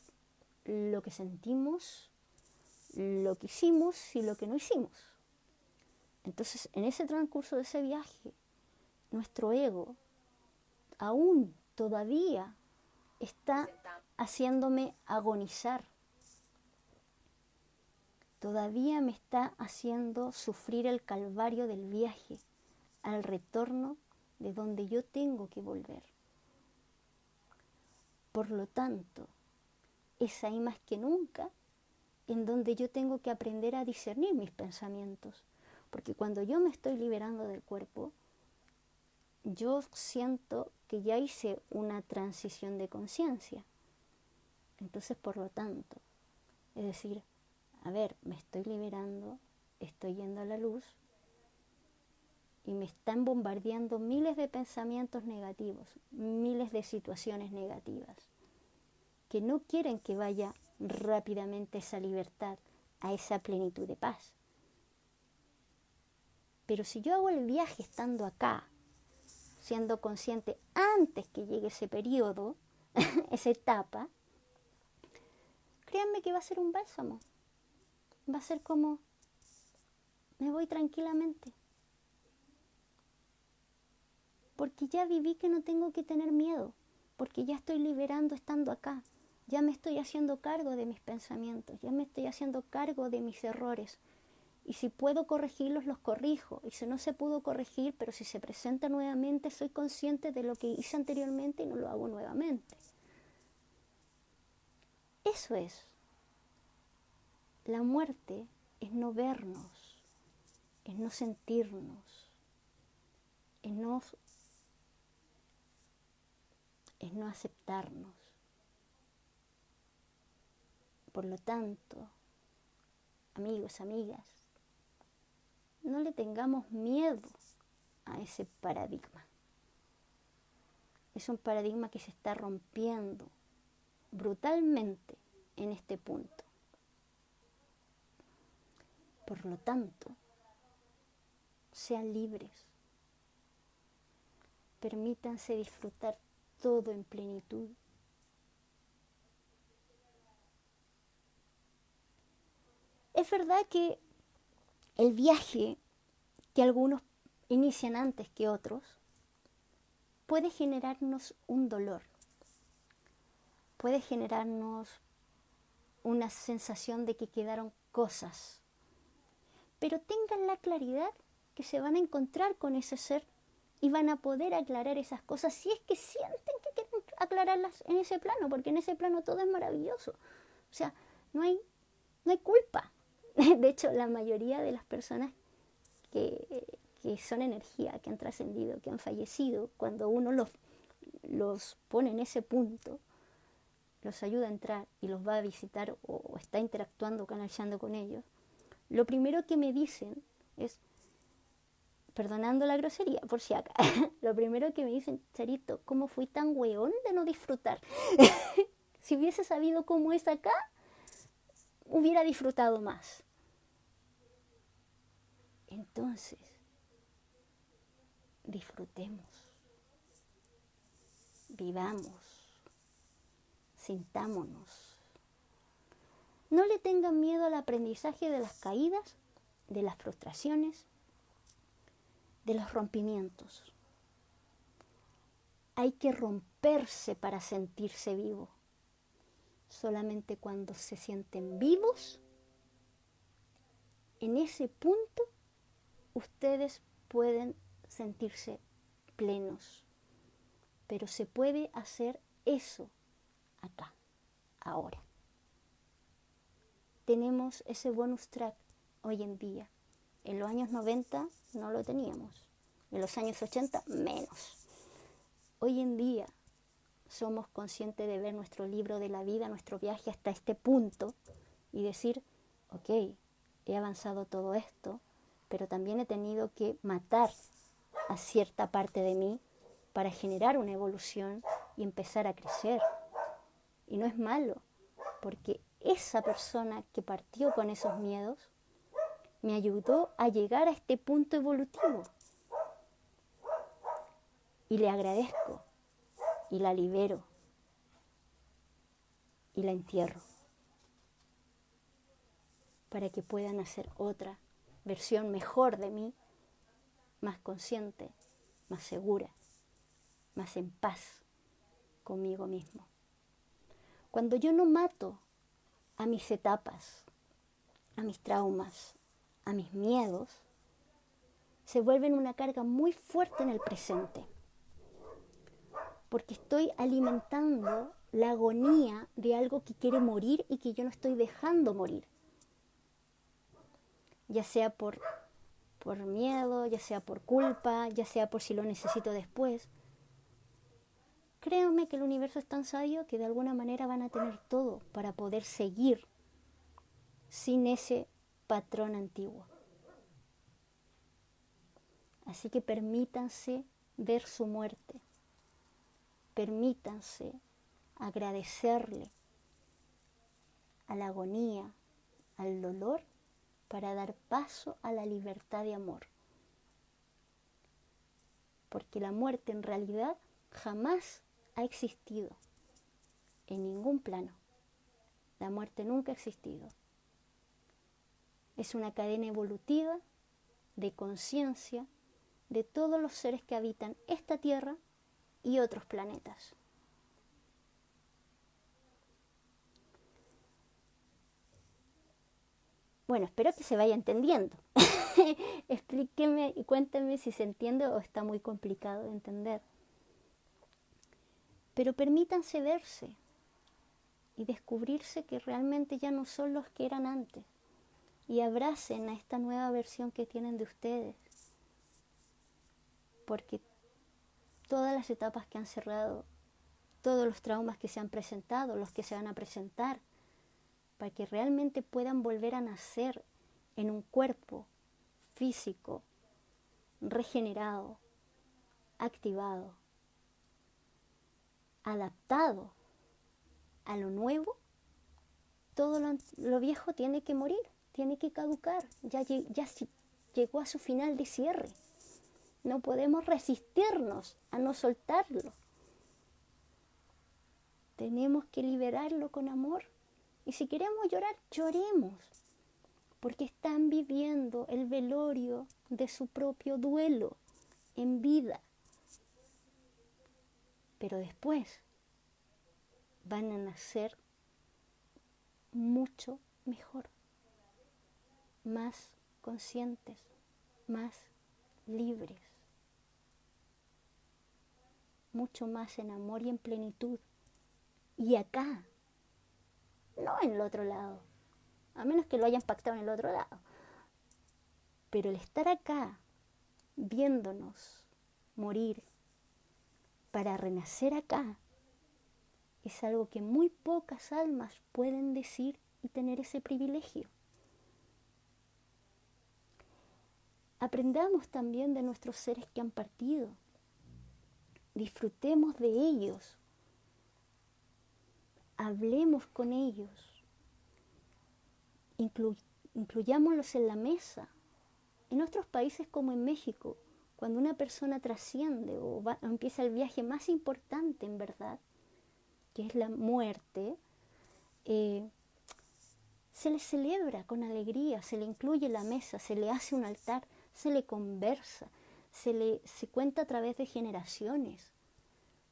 lo que sentimos, lo que hicimos y lo que no hicimos. Entonces, en ese transcurso de ese viaje, nuestro ego aún todavía está haciéndome agonizar. Todavía me está haciendo sufrir el calvario del viaje al retorno de donde yo tengo que volver. Por lo tanto, es ahí más que nunca en donde yo tengo que aprender a discernir mis pensamientos. Porque cuando yo me estoy liberando del cuerpo, yo siento que ya hice una transición de conciencia. Entonces, por lo tanto, es decir, a ver, me estoy liberando, estoy yendo a la luz y me están bombardeando miles de pensamientos negativos, miles de situaciones negativas que no quieren que vaya rápidamente esa libertad, a esa plenitud de paz. Pero si yo hago el viaje estando acá, siendo consciente antes que llegue ese periodo, esa etapa, créanme que va a ser un bálsamo. Va a ser como, me voy tranquilamente. Porque ya viví que no tengo que tener miedo, porque ya estoy liberando estando acá. Ya me estoy haciendo cargo de mis pensamientos, ya me estoy haciendo cargo de mis errores. Y si puedo corregirlos, los corrijo. Y si no se pudo corregir, pero si se presenta nuevamente, soy consciente de lo que hice anteriormente y no lo hago nuevamente. Eso es. La muerte es no vernos, es no sentirnos, es no aceptarnos. Por lo tanto, amigos, amigas, no le tengamos miedo a ese paradigma. Es un paradigma que se está rompiendo brutalmente en este punto. Por lo tanto, sean libres. Permítanse disfrutar todo en plenitud. Es verdad que el viaje que algunos inician antes que otros puede generarnos un dolor, puede generarnos una sensación de que quedaron cosas, pero tengan la claridad que se van a encontrar con ese ser y van a poder aclarar esas cosas si es que sienten que quieren aclararlas en ese plano, porque en ese plano todo es maravilloso. O sea, no hay culpa. De hecho, la mayoría de las personas que son energía, que han trascendido, que han fallecido, cuando uno los pone en ese punto, los ayuda a entrar y los va a visitar o está interactuando, canalizando con ellos, lo primero que me dicen es, perdonando la grosería, por si acá, lo primero que me dicen, Charito, ¿cómo fui tan weón de no disfrutar? Si hubiese sabido cómo es acá, hubiera disfrutado más. Entonces, disfrutemos, vivamos, sintámonos. No le tengan miedo al aprendizaje de las caídas, de las frustraciones, de los rompimientos. Hay que romperse para sentirse vivo. Solamente cuando se sienten vivos, en ese punto ustedes pueden sentirse plenos. Pero se puede hacer eso acá, ahora. Tenemos ese bonus track hoy en día. En los años 90 no lo teníamos. En los años 80 menos. Hoy en día somos conscientes de ver nuestro libro de la vida, nuestro viaje hasta este punto y decir, ok, he avanzado todo esto, pero también he tenido que matar a cierta parte de mí para generar una evolución y empezar a crecer. Y no es malo, porque esa persona que partió con esos miedos me ayudó a llegar a este punto evolutivo. Y le agradezco, y la libero, y la entierro, para que puedan hacer otra versión mejor de mí, más consciente, más segura, más en paz conmigo mismo. Cuando yo no mato a mis etapas, a mis traumas, a mis miedos, se vuelven una carga muy fuerte en el presente, porque estoy alimentando la agonía de algo que quiere morir y que yo no estoy dejando morir, ya sea por miedo, ya sea por culpa, ya sea por si lo necesito después. Créanme que el universo es tan sabio que de alguna manera van a tener todo para poder seguir sin ese patrón antiguo. Así que permítanse ver su muerte, permítanse agradecerle a la agonía, al dolor, para dar paso a la libertad de amor. Porque la muerte en realidad jamás ha existido en ningún plano. La muerte nunca ha existido. Es una cadena evolutiva de conciencia de todos los seres que habitan esta Tierra y otros planetas. Bueno, espero que se vaya entendiendo. Explíqueme y cuéntenme si se entiende o está muy complicado de entender. Pero permítanse verse y descubrirse que realmente ya no son los que eran antes. Y abracen a esta nueva versión que tienen de ustedes. Porque todas las etapas que han cerrado, todos los traumas que se han presentado, los que se van a presentar, para que realmente puedan volver a nacer en un cuerpo físico, regenerado, activado, adaptado a lo nuevo. Todo lo viejo tiene que morir, tiene que caducar, ya llegó a su final de cierre. No podemos resistirnos a no soltarlo. Tenemos que liberarlo con amor. Y si queremos llorar, lloremos, porque están viviendo el velorio de su propio duelo en vida. Pero después van a nacer mucho mejor, más conscientes, más libres, mucho más en amor y en plenitud. Y acá, no en el otro lado, a menos que lo hayan pactado en el otro lado. Pero el estar acá, viéndonos morir para renacer acá, es algo que muy pocas almas pueden decir y tener ese privilegio. Aprendamos también de nuestros seres que han partido. Disfrutemos de ellos. Hablemos con ellos. Incluyámoslos en la mesa. En otros países como en México, cuando una persona trasciende o empieza el viaje más importante en verdad, que es la muerte, se le celebra con alegría, se le incluye en la mesa, se le hace un altar, se le conversa, se cuenta a través de generaciones,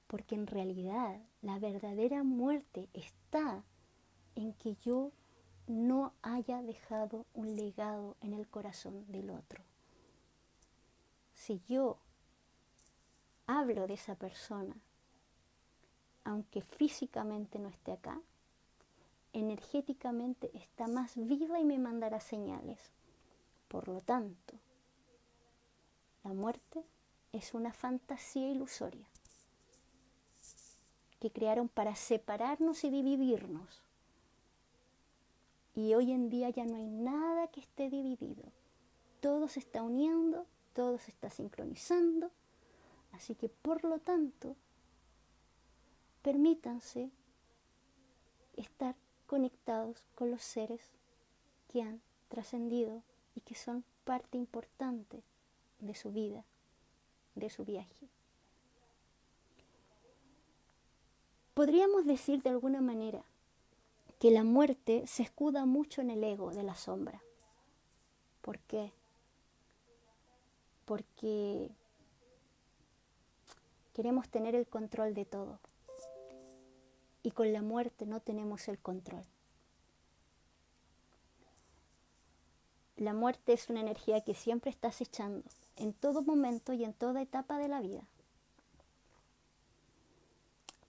porque en realidad la verdadera muerte está en que yo no haya dejado un legado en el corazón del otro. Si yo hablo de esa persona, aunque físicamente no esté acá, energéticamente está más viva y me mandará señales. Por lo tanto, la muerte es una fantasía ilusoria que crearon para separarnos y dividirnos. Y hoy en día ya no hay nada que esté dividido. Todo se está uniendo, todo se está sincronizando. Así que por lo tanto, permítanse estar conectados con los seres que han trascendido y que son parte importante de su vida, de su viaje. Podríamos decir de alguna manera que la muerte se escuda mucho en el ego de la sombra. ¿Por qué? Porque queremos tener el control de todo. Y con la muerte no tenemos el control. La muerte es una energía que siempre está acechando, en todo momento y en toda etapa de la vida.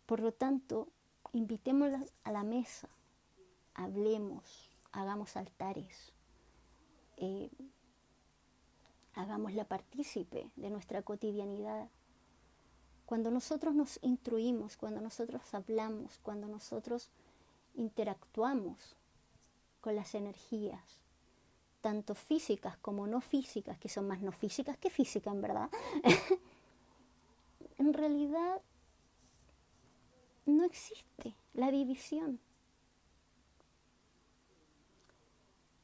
Por lo tanto, invitémosla a la mesa, hablemos, hagamos altares, hagámosla partícipe de nuestra cotidianidad. Cuando nosotros nos instruimos, cuando nosotros hablamos, cuando nosotros interactuamos con las energías, tanto físicas como no físicas, que son más no físicas que físicas, en verdad, en realidad no existe la división.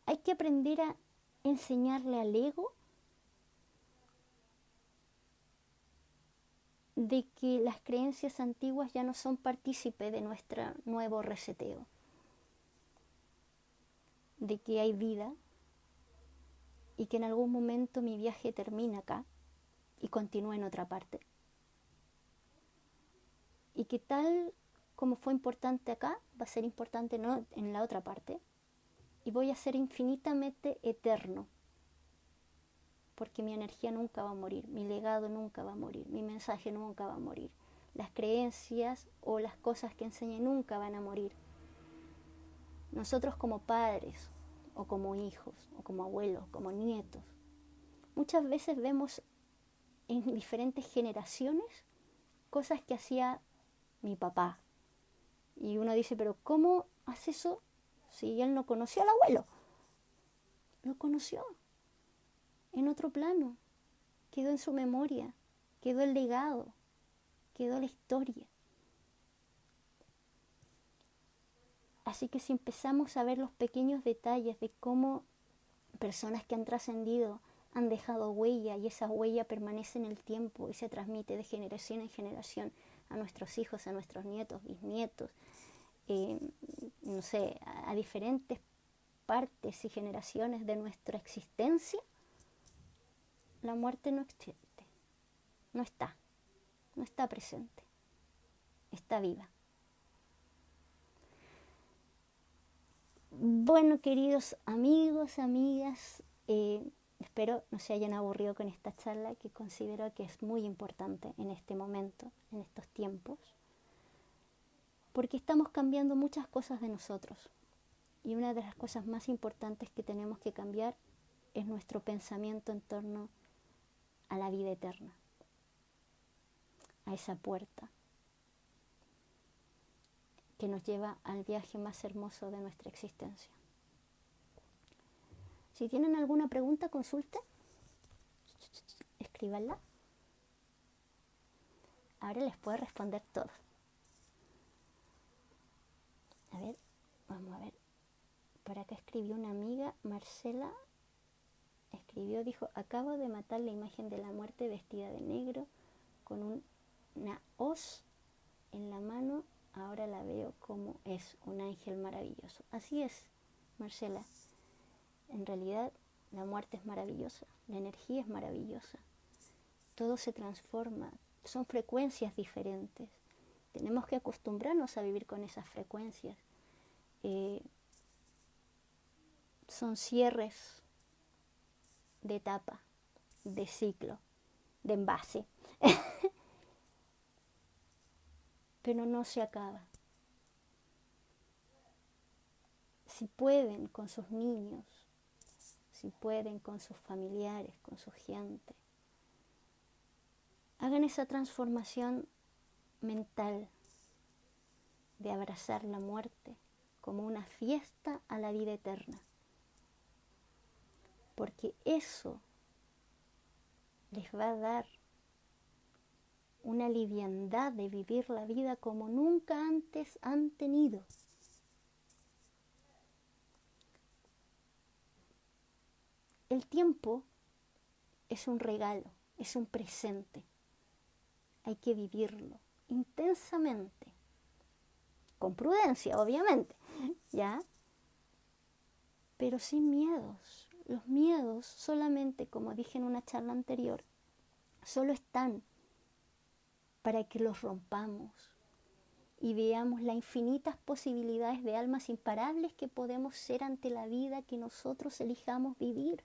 Hay que aprender a enseñarle al ego de que las creencias antiguas ya no son partícipe de nuestro nuevo reseteo, de que hay vida y que en algún momento mi viaje termina acá y continúa en otra parte. Y que tal como fue importante acá, va a ser importante no en la otra parte. Y voy a ser infinitamente eterno. Porque mi energía nunca va a morir, mi legado nunca va a morir, mi mensaje nunca va a morir. Las creencias o las cosas que enseñé nunca van a morir. Nosotros como padres, o como hijos, o como abuelos, como nietos, muchas veces vemos en diferentes generaciones cosas que hacía mi papá. Y uno dice, pero ¿cómo hace eso si él no conoció al abuelo? Lo conoció en otro plano, quedó en su memoria, quedó el legado, quedó la historia. Así que si empezamos a ver los pequeños detalles de cómo personas que han trascendido han dejado huella y esa huella permanece en el tiempo y se transmite de generación en generación a nuestros hijos, a nuestros nietos, bisnietos, no sé, a diferentes partes y generaciones de nuestra existencia, la muerte no existe, no está presente, está viva. Bueno, queridos amigos, amigas, espero no se hayan aburrido con esta charla que considero que es muy importante en este momento, en estos tiempos, porque estamos cambiando muchas cosas de nosotros. Y una de las cosas más importantes que tenemos que cambiar es nuestro pensamiento en torno a la vida eterna, a esa puerta que nos lleva al viaje más hermoso de nuestra existencia. Si tienen alguna pregunta, consulten, escríbanla. Ahora les puedo responder todo. A ver, vamos a ver. Por acá escribió una amiga, Marcela, dijo, acabo de matar la imagen de la muerte vestida de negro con una hoz en la mano, ahora la veo como es un ángel maravilloso. Así es, Marcela. En realidad, la muerte es maravillosa, la energía es maravillosa. Todo se transforma, son frecuencias diferentes. Tenemos que acostumbrarnos a vivir con esas frecuencias. son cierres de etapa, de ciclo, de envase. Pero no se acaba. Si pueden con sus niños, si pueden con sus familiares, con su gente, hagan esa transformación mental de abrazar la muerte como una fiesta a la vida eterna. Porque eso les va a dar una liviandad de vivir la vida como nunca antes han tenido. El tiempo es un regalo, es un presente. Hay que vivirlo intensamente, con prudencia, obviamente, ¿ya? Pero sin miedos. Los miedos solamente, como dije en una charla anterior, solo están para que los rompamos y veamos las infinitas posibilidades de almas imparables que podemos ser ante la vida que nosotros elijamos vivir.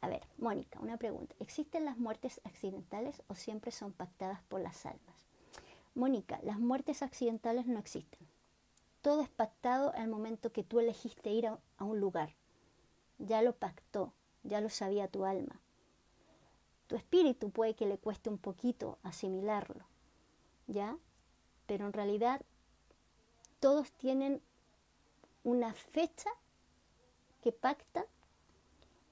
A ver, Mónica, una pregunta. ¿Existen las muertes accidentales o siempre son pactadas por las almas? Mónica, las muertes accidentales no existen. Todo es pactado al momento que tú elegiste ir a un lugar. Ya lo pactó, ya lo sabía tu alma. Tu espíritu puede que le cueste un poquito asimilarlo, ¿ya? Pero en realidad todos tienen una fecha que pactan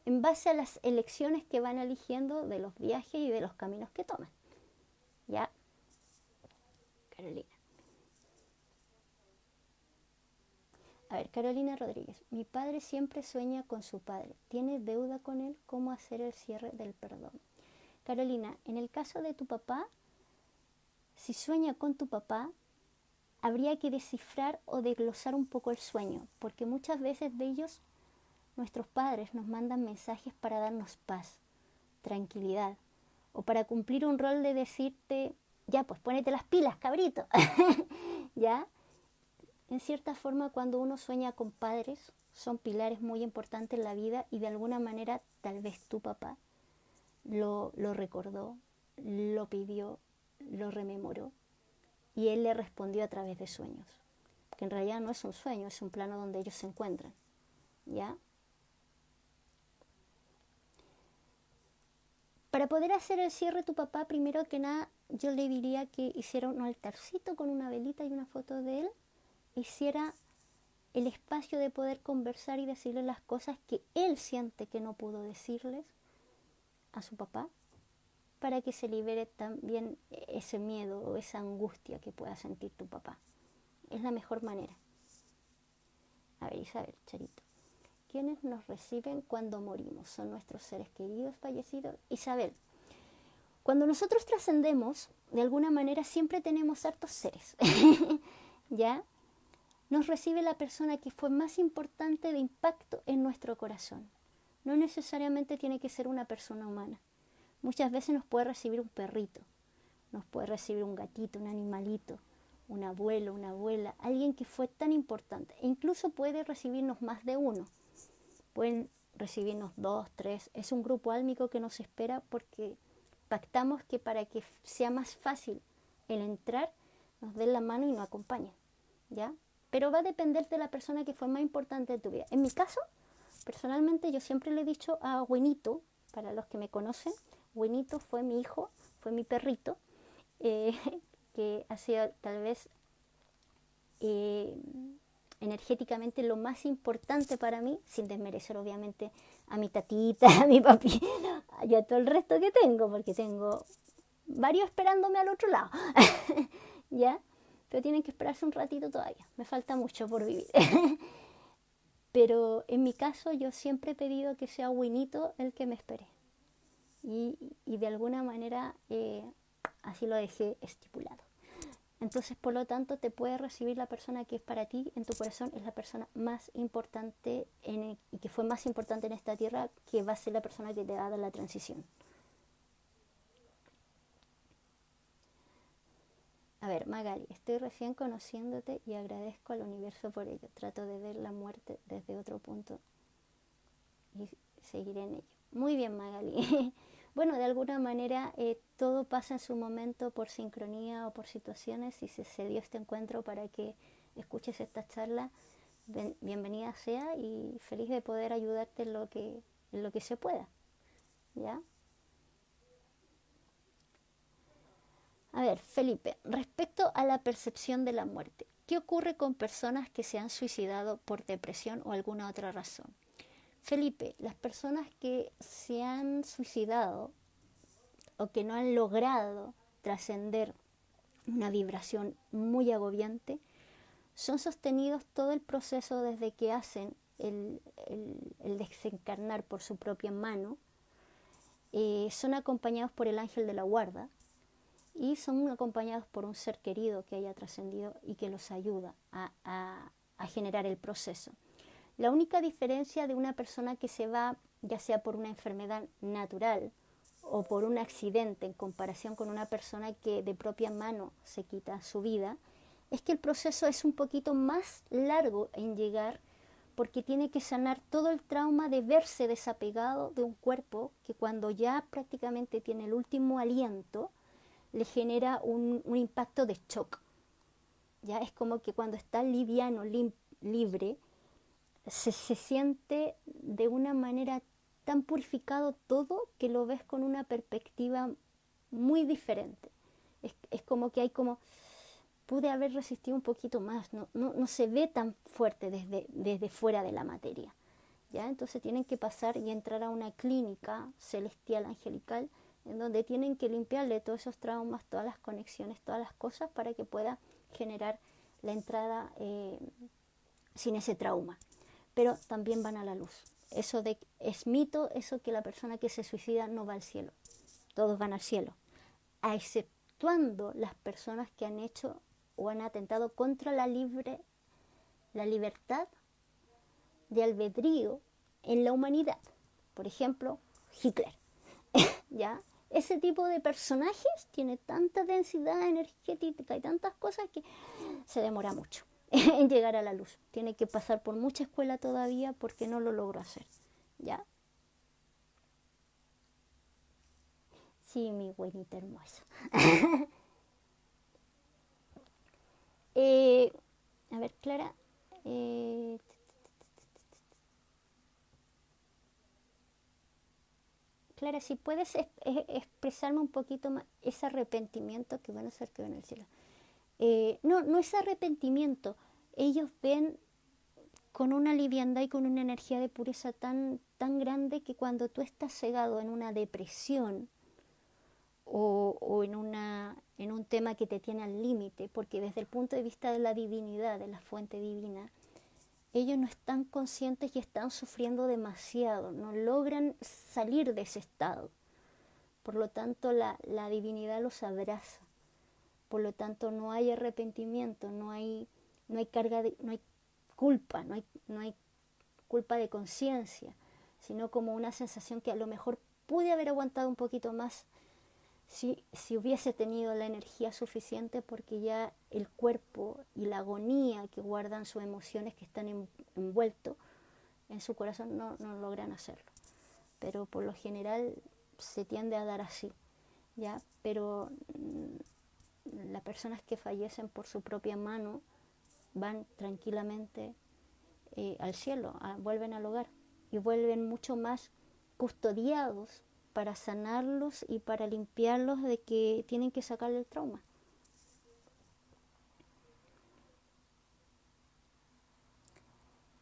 en base a las elecciones que van eligiendo de los viajes y de los caminos que toman. ¿Ya? Carolina. A ver, Carolina Rodríguez. Mi padre siempre sueña con su padre. ¿Tiene deuda con él? ¿Cómo hacer el cierre del perdón? Carolina, en el caso de tu papá, si sueña con tu papá, habría que descifrar o desglosar un poco el sueño, porque muchas veces de ellos, nuestros padres nos mandan mensajes para darnos paz, tranquilidad, o para cumplir un rol de decirte, ya pues ponete las pilas, cabrito, ¿ya? En cierta forma, cuando uno sueña con padres, son pilares muy importantes en la vida y de alguna manera tal vez tu papá lo recordó, lo pidió, lo rememoró y él le respondió a través de sueños, que en realidad no es un sueño, es un plano donde ellos se encuentran, ¿ya? Para poder hacer el cierre de tu papá, primero que nada, yo le diría que hiciera un altarcito con una velita y una foto de él, hiciera el espacio de poder conversar y decirle las cosas que él siente que no pudo decirles a su papá, para que se libere también ese miedo o esa angustia que pueda sentir tu papá. Es la mejor manera. A ver, Isabel, Charito. ¿Quiénes nos reciben cuando morimos? ¿Son nuestros seres queridos fallecidos? Isabel, cuando nosotros trascendemos, de alguna manera siempre tenemos hartos seres. ¿Ya? Nos recibe la persona que fue más importante de impacto en nuestro corazón. No necesariamente tiene que ser una persona humana. Muchas veces nos puede recibir un perrito, nos puede recibir un gatito, un animalito, un abuelo, una abuela, alguien que fue tan importante. E incluso puede recibirnos más de uno. Pueden recibirnos 2, 3. Es un grupo álmico que nos espera porque pactamos que para que sea más fácil el entrar, nos den la mano y nos acompañen, ¿ya? Pero va a depender de la persona que fue más importante de tu vida. En mi caso, personalmente, yo siempre le he dicho a Winito, para los que me conocen, Winito fue mi hijo, fue mi perrito, que ha sido tal vez energéticamente lo más importante para mí, sin desmerecer obviamente a mi tatita, a mi papi y a todo el resto que tengo, porque tengo varios esperándome al otro lado, ¿ya? Pero tienen que esperarse un ratito todavía, me falta mucho por vivir. Pero en mi caso yo siempre he pedido que sea Winito el que me espere. Y de alguna manera así lo dejé estipulado. Entonces, por lo tanto, te puede recibir la persona que es para ti, en tu corazón, es la persona más importante y que fue más importante en esta tierra, que va a ser la persona que te va a dar la transición. A ver, Magali, estoy recién conociéndote y agradezco al universo por ello. Trato de ver la muerte desde otro punto y seguiré en ello. Muy bien, Magali. Bueno, de alguna manera todo pasa en su momento por sincronía o por situaciones y se dio este encuentro para que escuches esta charla. Bienvenida sea y feliz de poder ayudarte en lo que se pueda. ¿Ya? A ver, Felipe, respecto a la percepción de la muerte, ¿qué ocurre con personas que se han suicidado por depresión o alguna otra razón? Felipe, las personas que se han suicidado o que no han logrado trascender una vibración muy agobiante, son sostenidos todo el proceso desde que hacen el desencarnar por su propia mano, son acompañados por el ángel de la guarda y son acompañados por un ser querido que haya trascendido y que los ayuda a generar el proceso. La única diferencia de una persona que se va, ya sea por una enfermedad natural o por un accidente en comparación con una persona que de propia mano se quita su vida, es que el proceso es un poquito más largo en llegar porque tiene que sanar todo el trauma de verse desapegado de un cuerpo que cuando ya prácticamente tiene el último aliento le genera un impacto de shock. Ya es como que cuando está liviano, libre, se siente de una manera tan purificado todo que lo ves con una perspectiva muy diferente. Es como que hay como, pude haber resistido un poquito más, no se ve tan fuerte desde fuera de la materia. ¿Ya? Entonces tienen que pasar y entrar a una clínica celestial angelical en donde tienen que limpiarle todos esos traumas, todas las conexiones, todas las cosas para que pueda generar la entrada sin ese trauma. Pero también van a la luz. Eso es mito, eso que la persona que se suicida no va al cielo. Todos van al cielo, exceptuando las personas que han hecho o han atentado contra la libertad de albedrío en la humanidad. Por ejemplo, Hitler. ¿Ya? Ese tipo de personajes tiene tanta densidad energética y tantas cosas que se demora mucho en llegar a la luz. Tiene que pasar por mucha escuela todavía porque no lo logró hacer. ¿Ya? Sí, mi güerita hermosa. A ver, Clara. Clara, si puedes expresarme un poquito más ese arrepentimiento que van a hacer que ven el cielo. No es arrepentimiento. Ellos ven con una liviandad y con una energía de pureza tan grande que cuando tú estás cegado en una depresión o en un tema que te tiene al límite, porque desde el punto de vista de la divinidad, de la fuente divina, ellos no están conscientes y están sufriendo demasiado, no logran salir de ese estado. Por lo tanto, la divinidad los abraza. Por lo tanto, no hay arrepentimiento, no hay carga no hay culpa, no hay culpa de conciencia, sino como una sensación que a lo mejor pude haber aguantado un poquito más si hubiese tenido la energía suficiente, porque ya el cuerpo y la agonía que guardan sus emociones que están envueltos en su corazón no logran hacerlo. Pero por lo general se tiende a dar así, ¿ya? Pero las personas que fallecen por su propia mano van tranquilamente al cielo, vuelven al hogar y vuelven mucho más custodiados para sanarlos y para limpiarlos de que tienen que sacarle el trauma.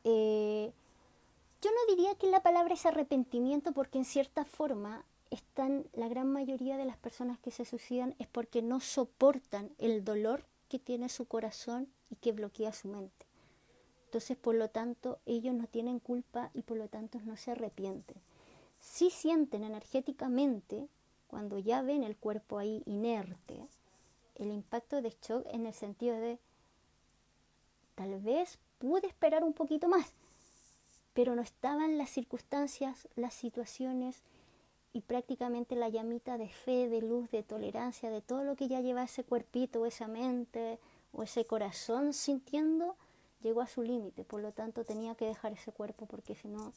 Yo no diría que la palabra es arrepentimiento, porque en cierta forma la gran mayoría de las personas que se suicidan es porque no soportan el dolor que tiene su corazón y que bloquea su mente. Entonces, por lo tanto, ellos no tienen culpa y por lo tanto no se arrepienten. Sí sienten energéticamente, cuando ya ven el cuerpo ahí inerte, el impacto de shock, en el sentido de tal vez pude esperar un poquito más, pero no estaban las circunstancias, las situaciones y prácticamente la llamita de fe, de luz, de tolerancia, de todo lo que ya lleva ese cuerpito, o esa mente, o ese corazón sintiendo, llegó a su límite. Por lo tanto, tenía que dejar ese cuerpo porque si no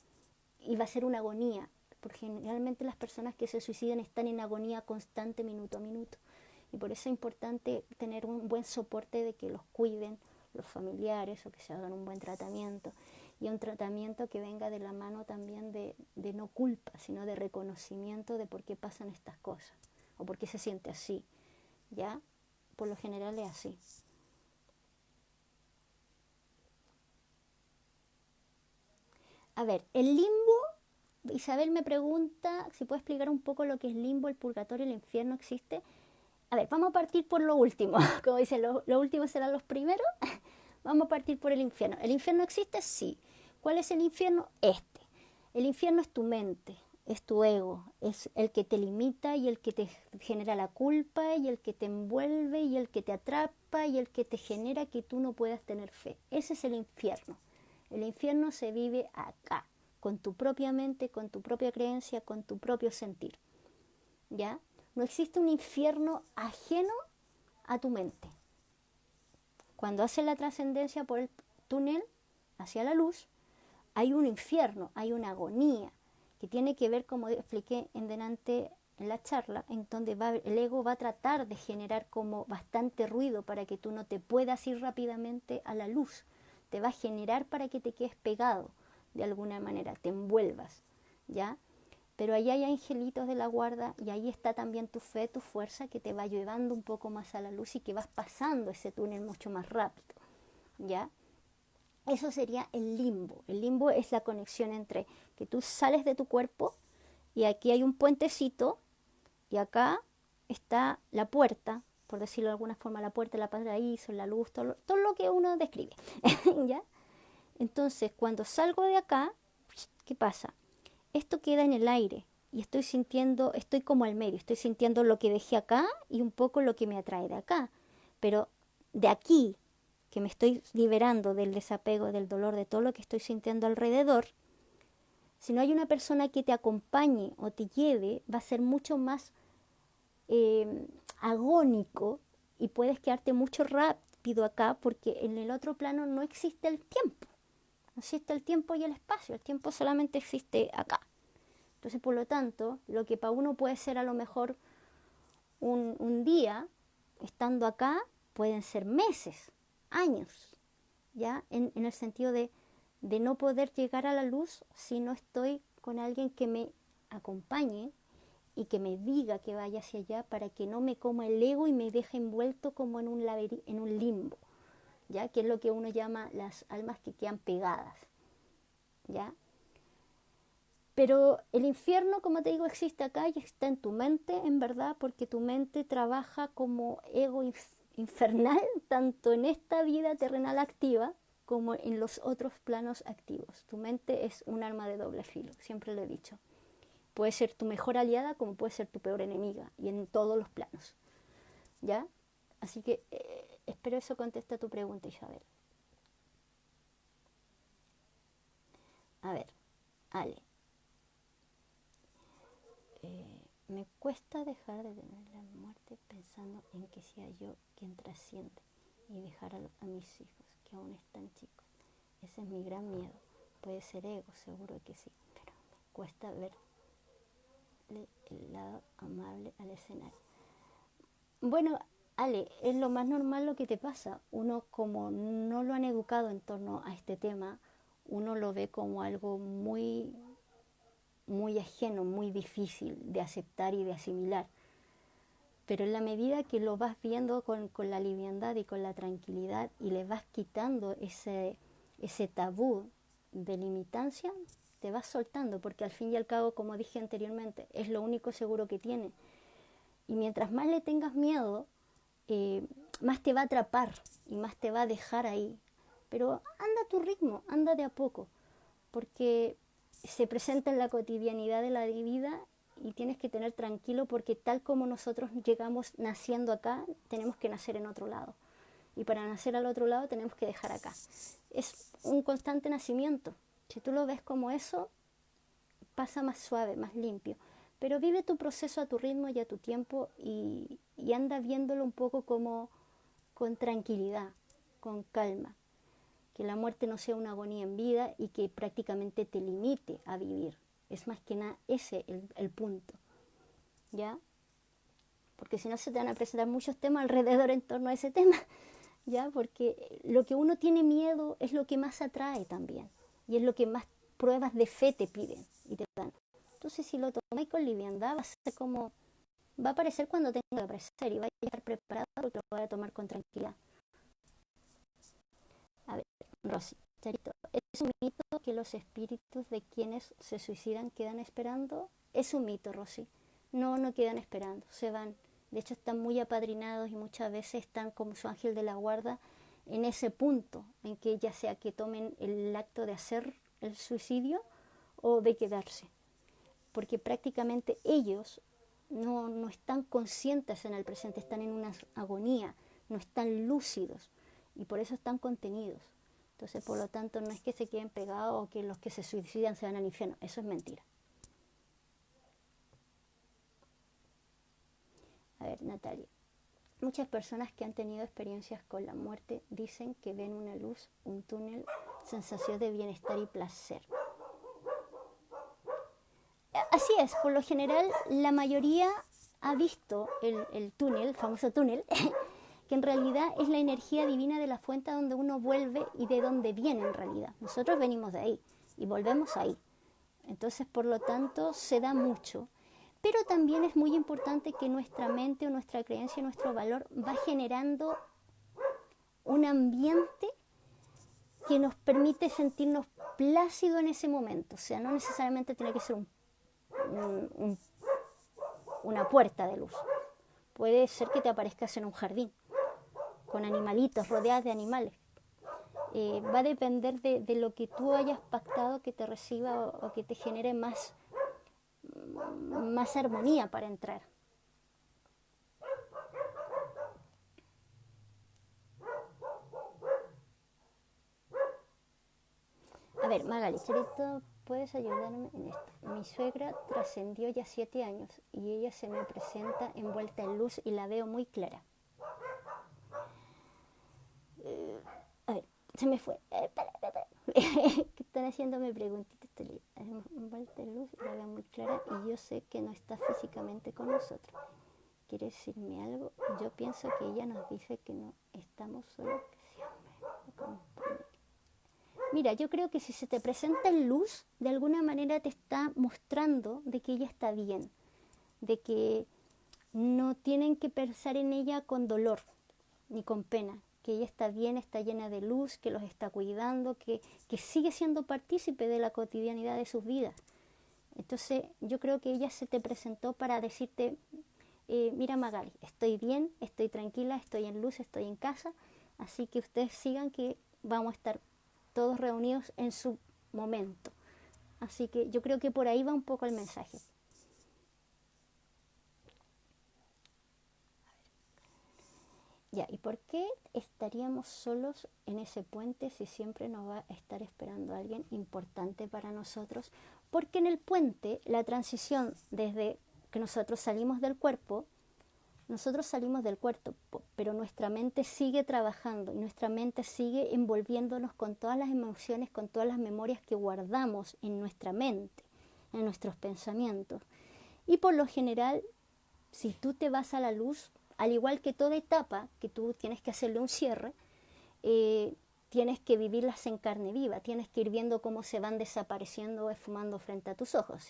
iba a ser una agonía. Porque generalmente las personas que se suicidan están en agonía constante minuto a minuto. Y por eso es importante tener un buen soporte de que los cuiden los familiares o que se hagan un buen tratamiento. Y un tratamiento que venga de la mano también de no culpa, sino de reconocimiento de por qué pasan estas cosas o por qué se siente así. ¿Ya? Por lo general es así. A ver, el limbo, Isabel me pregunta si puedo explicar un poco lo que es limbo, el purgatorio, el infierno existe. A ver, vamos a partir por lo último. Como dicen, lo último serán los primeros. Vamos a partir por el infierno. ¿El infierno existe? Sí. ¿Cuál es el infierno? Este. El infierno es tu mente, es tu ego, es el que te limita y el que te genera la culpa y el que te envuelve y el que te atrapa y el que te genera que tú no puedas tener fe. Ese es el infierno. El infierno se vive acá, con tu propia mente, con tu propia creencia, con tu propio sentir. ¿Ya? No existe un infierno ajeno a tu mente. Cuando haces la trascendencia por el túnel hacia la luz, hay un infierno, hay una agonía que tiene que ver, como expliqué en delante en la charla, en donde el ego va a tratar de generar como bastante ruido para que tú no te puedas ir rápidamente a la luz. Te va a generar para que te quedes pegado de alguna manera, te envuelvas, ¿ya? Pero ahí hay angelitos de la guarda y ahí está también tu fe, tu fuerza que te va llevando un poco más a la luz y que vas pasando ese túnel mucho más rápido, ¿ya? Eso sería el limbo. El limbo es la conexión entre que tú sales de tu cuerpo y aquí hay un puentecito y acá está la puerta, por decirlo de alguna forma, la puerta, la paraíso, la luz, todo lo que uno describe, ¿ya? Entonces, cuando salgo de acá, ¿qué pasa? Esto queda en el aire y estoy sintiendo, estoy como al medio, estoy sintiendo lo que dejé acá y un poco lo que me atrae de acá. Pero de aquí, que me estoy liberando del desapego, del dolor, de todo lo que estoy sintiendo alrededor, si no hay una persona que te acompañe o te lleve, va a ser mucho más agónico y puedes quedarte mucho rápido acá porque en el otro plano no existe el tiempo. No existe el tiempo y el espacio, el tiempo solamente existe acá. Entonces, por lo tanto, lo que para uno puede ser a lo mejor un día, estando acá, pueden ser meses, años, ¿ya? En el sentido de no poder llegar a la luz si no estoy con alguien que me acompañe y que me diga que vaya hacia allá para que no me coma el ego y me deje envuelto como en un limbo, ¿ya? Que es lo que uno llama las almas que quedan pegadas, ¿ya? Pero el infierno, como te digo, existe acá y está en tu mente, en verdad, porque tu mente trabaja como ego infernal, tanto en esta vida terrenal activa como en los otros planos activos. Tu mente es un arma de doble filo, siempre lo he dicho. Puede ser tu mejor aliada como puede ser tu peor enemiga, y en todos los planos, ¿ya? Así que espero eso conteste a tu pregunta, Isabel. A ver, Ale. Me cuesta dejar de tener la muerte pensando en que sea yo quien trasciende y dejar a mis hijos, que aún están chicos. Ese es mi gran miedo. Puede ser ego, seguro que sí, pero me cuesta verle el lado amable al escenario. Bueno, Ale, es lo más normal lo que te pasa. Uno, como no lo han educado en torno a este tema, uno lo ve como algo muy ajeno, muy difícil de aceptar y de asimilar. Pero en la medida que lo vas viendo con la liviandad y con la tranquilidad y le vas quitando ese tabú de limitancia, te vas soltando, porque al fin y al cabo, como dije anteriormente, es lo único seguro que tiene. Y mientras más le tengas miedo, más te va a atrapar y más te va a dejar ahí. Pero anda a tu ritmo, anda de a poco, porque se presenta en la cotidianidad de la vida y tienes que tener tranquilo porque tal como nosotros llegamos naciendo acá, tenemos que nacer en otro lado. Y para nacer al otro lado tenemos que dejar acá. Es un constante nacimiento. Si tú lo ves como eso, pasa más suave, más limpio. pero vive tu proceso a tu ritmo y a tu tiempo y anda viéndolo un poco como con tranquilidad, con calma. Que la muerte no sea una agonía en vida y que prácticamente te limite a vivir. Es más que nada ese el punto, ¿ya? Porque si no se te van a presentar muchos temas alrededor en torno a ese tema, ¿ya? Porque lo que uno tiene miedo es lo que más atrae también, y es lo que más pruebas de fe te piden y te dan. Entonces, si lo tomáis con liviandad, va a ser como, va a aparecer cuando tenga que aparecer y va a estar preparado porque lo voy a tomar con tranquilidad. A ver, Rosy, Charito, ¿es un mito que los espíritus de quienes se suicidan quedan esperando? Es un mito, Rosy. No, no quedan esperando, se van. De hecho, están muy apadrinados y muchas veces están como su ángel de la guarda en ese punto, en que ya sea que tomen el acto de hacer el suicidio o de quedarse. Porque prácticamente ellos no están conscientes en el presente, están en una agonía, no están lúcidos y por eso están contenidos. Entonces, por lo tanto, no es que se queden pegados o que los que se suicidan se van al infierno, eso es mentira. A ver, Natalia. Muchas personas que han tenido experiencias con la muerte dicen que ven una luz, un túnel, sensación de bienestar y placer. Así es, por lo general la mayoría ha visto el túnel, el famoso túnel, que en realidad es la energía divina de la fuente a donde uno vuelve y de donde viene en realidad. Nosotros venimos de ahí y volvemos ahí. Entonces, por lo tanto, se da mucho. Pero también es muy importante que nuestra mente o nuestra creencia, nuestro valor va generando un ambiente que nos permite sentirnos plácidos en ese momento. O sea, no necesariamente tiene que ser una puerta de luz. Puede ser que te aparezcas en un jardín con animalitos, rodeadas de animales. Va a depender de lo que tú hayas pactado que te reciba o que te genere más armonía para entrar. A ver, Magali, Charito, ¿puedes ayudarme en esto? Mi suegra trascendió ya 7 años y ella se me presenta envuelta en luz y la veo muy clara. A ver, se me fue. Espera. ¿Qué están haciéndome preguntitas? Estoy envuelta en luz y la veo muy clara y yo sé que no está físicamente con nosotros. ¿Quiere decirme algo? Yo pienso que ella nos dice que no estamos solos, que siempre acompaña. Mira, yo creo que si se te presenta en luz, de alguna manera te está mostrando de que ella está bien, de que no tienen que pensar en ella con dolor ni con pena, que ella está bien, está llena de luz, que los está cuidando, que sigue siendo partícipe de la cotidianidad de sus vidas. Entonces yo creo que ella se te presentó para decirte, mira Magali, estoy bien, estoy tranquila, estoy en luz, estoy en casa, así que ustedes sigan que vamos a estar todos reunidos en su momento. Así que yo creo que por ahí va un poco el mensaje. Ya, ¿y por qué estaríamos solos en ese puente si siempre nos va a estar esperando alguien importante para nosotros? Porque en el puente, la transición desde que nosotros salimos del cuerpo, pero nuestra mente sigue trabajando y nuestra mente sigue envolviéndonos con todas las emociones, con todas las memorias que guardamos en nuestra mente, en nuestros pensamientos. Y por lo general, si tú te vas a la luz, al igual que toda etapa que tú tienes que hacerle un cierre, tienes que vivirlas en carne viva, tienes que ir viendo cómo se van desapareciendo o esfumando frente a tus ojos.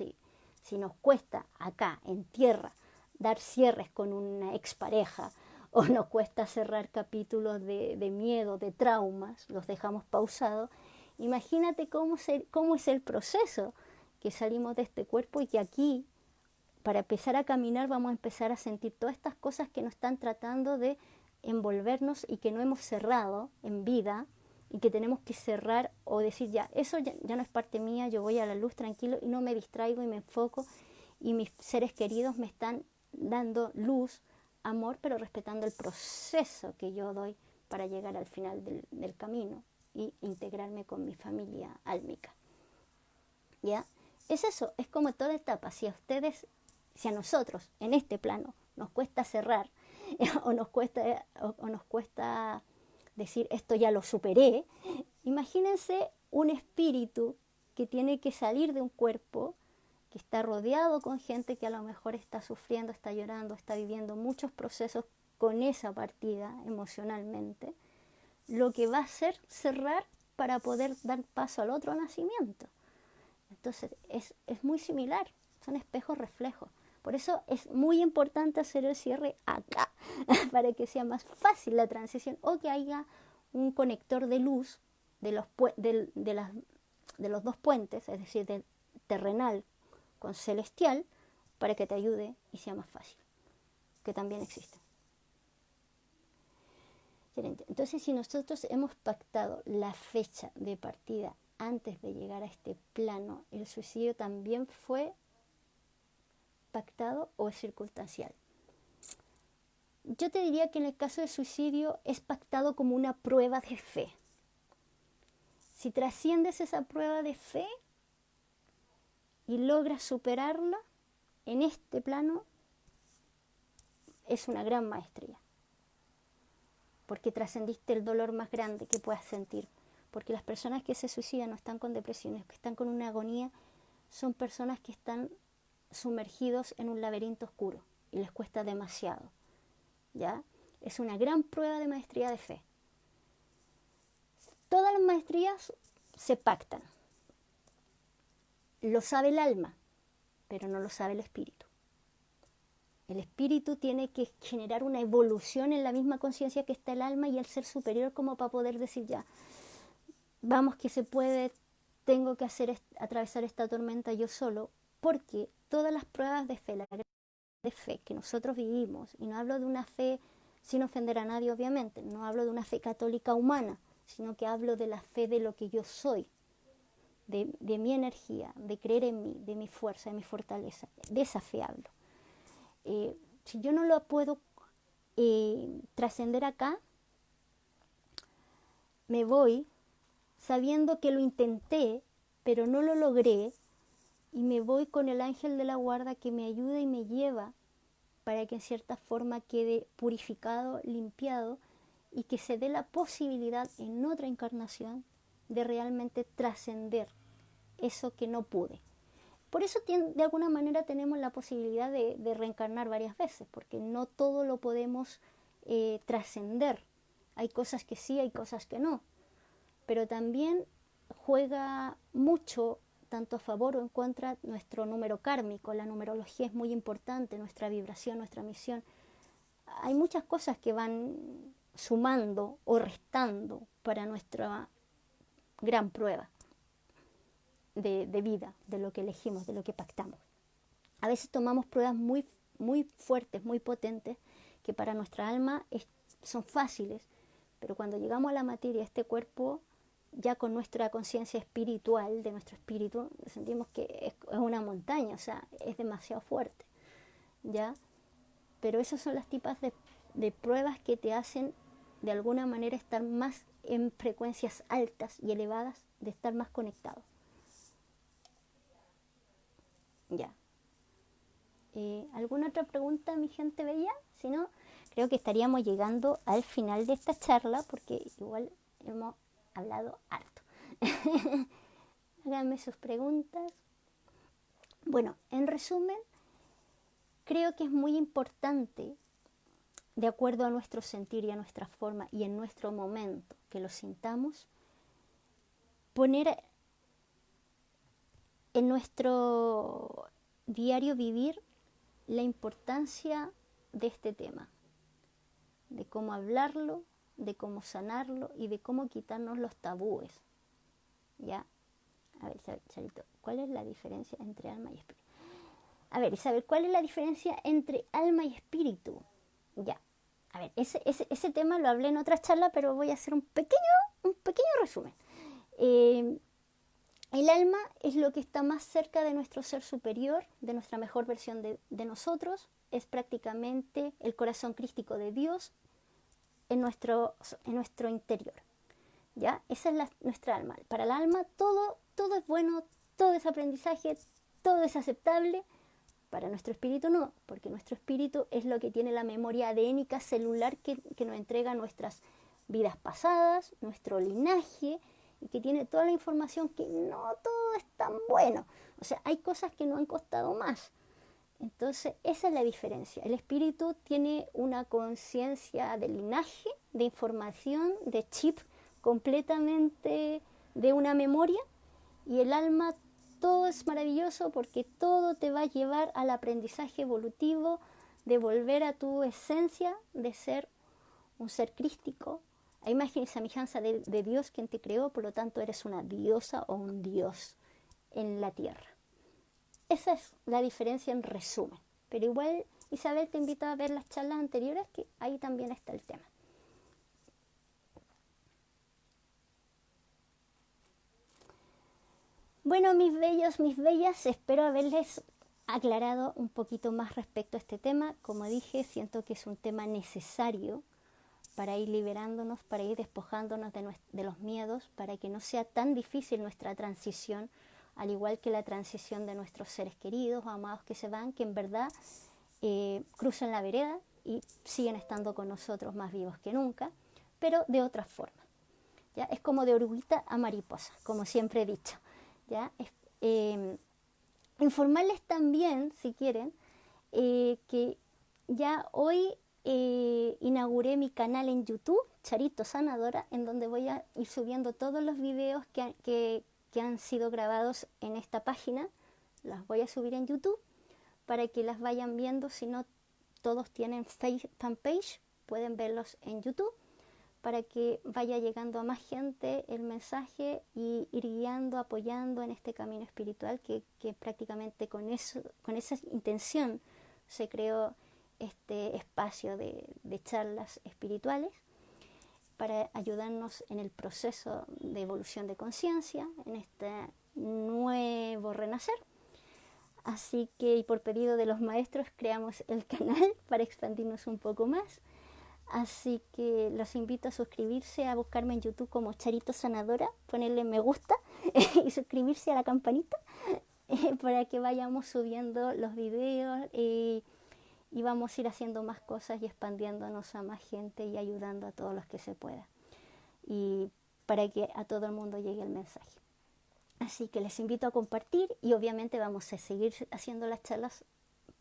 Si nos cuesta acá, en tierra, dar cierres con una expareja o nos cuesta cerrar capítulos de miedo, de traumas, los dejamos pausados, imagínate cómo es el proceso que salimos de este cuerpo y que aquí, para empezar a caminar, vamos a empezar a sentir todas estas cosas que nos están tratando de envolvernos y que no hemos cerrado en vida y que tenemos que cerrar o decir ya, eso ya no es parte mía, yo voy a la luz tranquilo y no me distraigo y me enfoco y mis seres queridos me están dando luz, amor, pero respetando el proceso que yo doy para llegar al final del camino y integrarme con mi familia álmica. ¿Ya? Es eso, es como toda etapa. Si a ustedes Si a nosotros, en este plano, nos cuesta cerrar, o nos cuesta decir esto ya lo superé, imagínense un espíritu que tiene que salir de un cuerpo, que está rodeado con gente que a lo mejor está sufriendo, está llorando, está viviendo muchos procesos con esa partida emocionalmente, lo que va a hacer cerrar para poder dar paso al otro nacimiento. Entonces es muy similar, son espejos reflejos. Por eso es muy importante hacer el cierre acá, para que sea más fácil la transición, o que haya un conector de luz de los dos puentes, es decir, del terrenal con celestial, para que te ayude y sea más fácil, que también existe. Entonces, si nosotros hemos pactado la fecha de partida antes de llegar a este plano, el suicidio también fue pactado o es circunstancial. Yo te diría que en el caso del suicidio es pactado como una prueba de fe. Si trasciendes esa prueba de fe y logras superarla en este plano, es una gran maestría. Porque trascendiste el dolor más grande que puedas sentir. Porque las personas que se suicidan no están con depresiones, que están con una agonía, son personas que están sumergidos en un laberinto oscuro y les cuesta demasiado. ¿Ya? Es una gran prueba de maestría de fe. Todas las maestrías se pactan. Lo sabe el alma, pero no lo sabe el espíritu. El espíritu tiene que generar una evolución en la misma conciencia que está el alma y el ser superior, como para poder decir ya, vamos que se puede, tengo que atravesar esta tormenta yo solo, porque todas las pruebas de fe, la de fe que nosotros vivimos, y no hablo de una fe sin ofender a nadie obviamente, no hablo de una fe católica humana, sino que hablo de la fe de lo que yo soy, de mi energía, de creer en mí, de mi fuerza, de mi fortaleza, de esa fe hablo. Si yo no lo puedo trascender acá, me voy sabiendo que lo intenté, pero no lo logré, y me voy con el ángel de la guarda que me ayuda y me lleva para que en cierta forma quede purificado, limpiado, y que se dé la posibilidad en otra encarnación de realmente trascender eso que no pude. Por eso de alguna manera tenemos la posibilidad de reencarnar varias veces, porque no todo lo podemos trascender. Hay cosas que sí, hay cosas que no. Pero también juega mucho, tanto a favor o en contra, nuestro número kármico. La numerología es muy importante, nuestra vibración, nuestra misión. Hay muchas cosas que van sumando o restando para nuestra gran prueba de vida, de lo que elegimos, de lo que pactamos. A veces tomamos pruebas muy, muy fuertes, muy potentes, que para nuestra alma son fáciles, pero cuando llegamos a la materia, este cuerpo, ya con nuestra conciencia espiritual, de nuestro espíritu, sentimos que es una montaña, o sea, es demasiado fuerte, ¿ya? Pero esas son las tipas de pruebas que te hacen de alguna manera estar más en frecuencias altas y elevadas, de estar más conectado. Ya. ¿Alguna otra pregunta, mi gente bella? Si no, creo que estaríamos llegando al final de esta charla, porque igual hemos hablado harto. Háganme sus preguntas. Bueno, en resumen, creo que es muy importante, de acuerdo a nuestro sentir y a nuestra forma y en nuestro momento que lo sintamos, poner en nuestro diario vivir la importancia de este tema, de cómo hablarlo, de cómo sanarlo y de cómo quitarnos los tabúes. ¿Ya? A ver, Charito, ¿cuál es la diferencia entre alma y espíritu? A ver, Isabel, ¿cuál es la diferencia entre alma y espíritu? Ya, a ver, ese tema lo hablé en otra charla, pero voy a hacer un pequeño resumen. El alma es lo que está más cerca de nuestro ser superior, de nuestra mejor versión de nosotros. Es prácticamente el corazón crístico de Dios en nuestro interior. ¿Ya? Esa es nuestra alma. Para el alma todo es bueno, todo es aprendizaje, todo es aceptable, Para nuestro espíritu no, porque nuestro espíritu es lo que tiene la memoria adénica celular que nos entrega nuestras vidas pasadas, nuestro linaje, y que tiene toda la información que no todo es tan bueno. O sea, hay cosas que no han costado más. Entonces, esa es la diferencia. El espíritu tiene una conciencia de linaje, de información, de chip completamente de una memoria, y el alma, todo es maravilloso porque todo te va a llevar al aprendizaje evolutivo de volver a tu esencia de ser un ser crístico, a imagen y semejanza de Dios quien te creó, por lo tanto eres una diosa o un dios en la tierra. Esa es la diferencia en resumen. Pero igual, Isabel, te invito a ver las charlas anteriores, que ahí también está el tema. Bueno, mis bellos, mis bellas, espero haberles aclarado un poquito más respecto a este tema. Como dije, siento que es un tema necesario para ir liberándonos, para ir despojándonos de los miedos, para que no sea tan difícil nuestra transición, al igual que la transición de nuestros seres queridos o amados que se van, que en verdad cruzan la vereda y siguen estando con nosotros más vivos que nunca, pero de otra forma. ¿Ya? Es como de oruguita a mariposa, como siempre he dicho. ¿Ya? Informarles también, si quieren, que ya hoy inauguré mi canal en YouTube, Charito Sanadora, en donde voy a ir subiendo todos los videos que han sido grabados en esta página. Las voy a subir en YouTube para que las vayan viendo. Si no todos tienen fanpage, pueden verlos en YouTube, para que vaya llegando a más gente el mensaje y ir guiando, apoyando en este camino espiritual que prácticamente con esa intención se creó este espacio de charlas espirituales para ayudarnos en el proceso de evolución de conciencia, en este nuevo renacer. Así que, y por pedido de los maestros, creamos el canal para expandirnos un poco más. Así que los invito a suscribirse, a buscarme en YouTube como Charito Sanadora, ponerle me gusta y suscribirse a la campanita para que vayamos subiendo los videos y vamos a ir haciendo más cosas y expandiéndonos a más gente y ayudando a todos los que se pueda. Y para que a todo el mundo llegue el mensaje. Así que les invito a compartir y obviamente vamos a seguir haciendo las charlas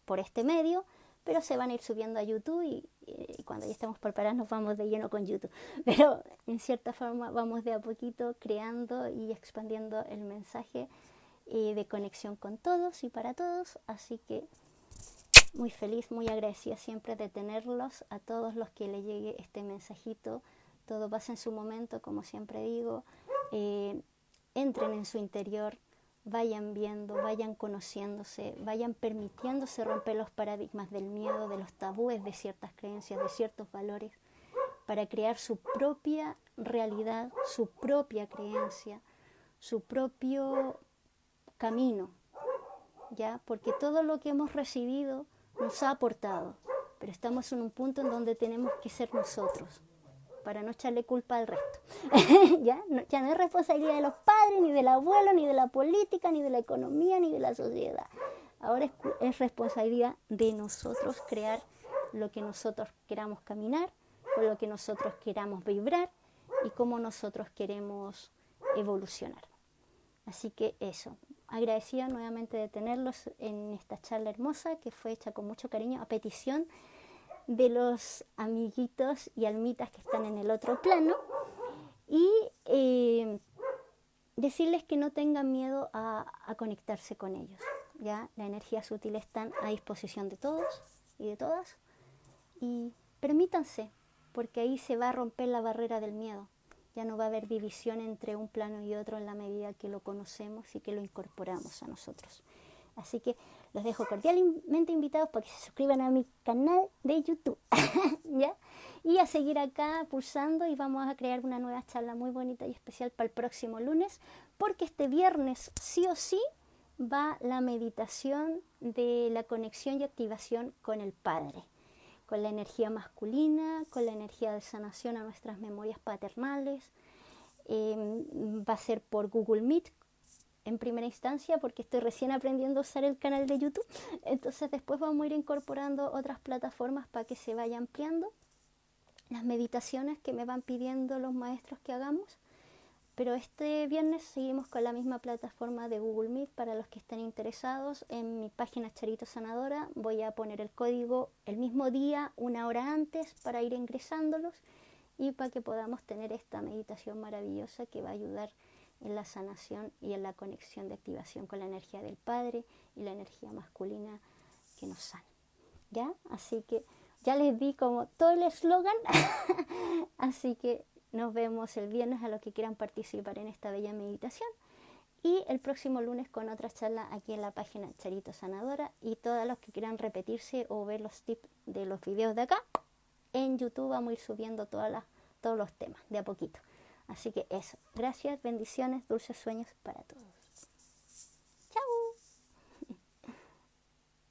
por este medio, pero se van a ir subiendo a YouTube y cuando ya estemos preparados nos vamos de lleno con YouTube. Pero en cierta forma vamos de a poquito creando y expandiendo el mensaje de conexión con todos y para todos. Así que muy feliz, muy agradecida siempre de tenerlos, a todos los que le llegue este mensajito. Todo pasa en su momento, como siempre digo. Entren en su interior, vayan viendo, vayan conociéndose, vayan permitiéndose romper los paradigmas del miedo, de los tabúes, de ciertas creencias, de ciertos valores, para crear su propia realidad, su propia creencia, su propio camino, ¿ya? Porque todo lo que hemos recibido nos ha aportado, pero estamos en un punto en donde tenemos que ser nosotros, para no echarle culpa al resto. ¿Ya? Ya no es responsabilidad de los padres, ni del abuelo, ni de la política, ni de la economía, ni de la sociedad. Ahora es responsabilidad de nosotros crear lo que nosotros queramos caminar, con lo que nosotros queramos vibrar y cómo nosotros queremos evolucionar. Así que eso, agradecida nuevamente de tenerlos en esta charla hermosa que fue hecha con mucho cariño a petición de los amiguitos y almitas que están en el otro plano, y decirles que no tengan miedo a conectarse con ellos. ¿Ya? Las energías sutiles están a disposición de todos y de todas, y permítanse, porque ahí se va a romper la barrera del miedo. Ya no va a haber división entre un plano y otro en la medida que lo conocemos y que lo incorporamos a nosotros. Así que los dejo cordialmente invitados para que se suscriban a mi canal de YouTube, ¿ya? Y a seguir acá pulsando, y vamos a crear una nueva charla muy bonita y especial para el próximo lunes, porque este viernes sí o sí va la meditación de la conexión y activación con el Padre, con la energía masculina, con la energía de sanación a nuestras memorias paternales. Va a ser por Google Meet, en primera instancia porque estoy recién aprendiendo a usar el canal de YouTube. Entonces después vamos a ir incorporando otras plataformas para que se vaya ampliando las meditaciones que me van pidiendo los maestros que hagamos. Pero este viernes seguimos con la misma plataforma de Google Meet. Para los que estén interesados, en mi página Charito Sanadora voy a poner el código el mismo día, 1 hora antes, para ir ingresándolos y para que podamos tener esta meditación maravillosa que va a ayudar en la sanación y en la conexión de activación con la energía del Padre y la energía masculina que nos sana. ¿Ya? Así que ya les di como todo el eslogan. Así que nos vemos el viernes a los que quieran participar en esta bella meditación. Y el próximo lunes con otra charla aquí en la página Charito Sanadora. Y todos los que quieran repetirse o ver los tips de los videos de acá, en YouTube vamos a ir subiendo todos los temas de a poquito. Así que eso. Gracias, bendiciones, dulces sueños para todos.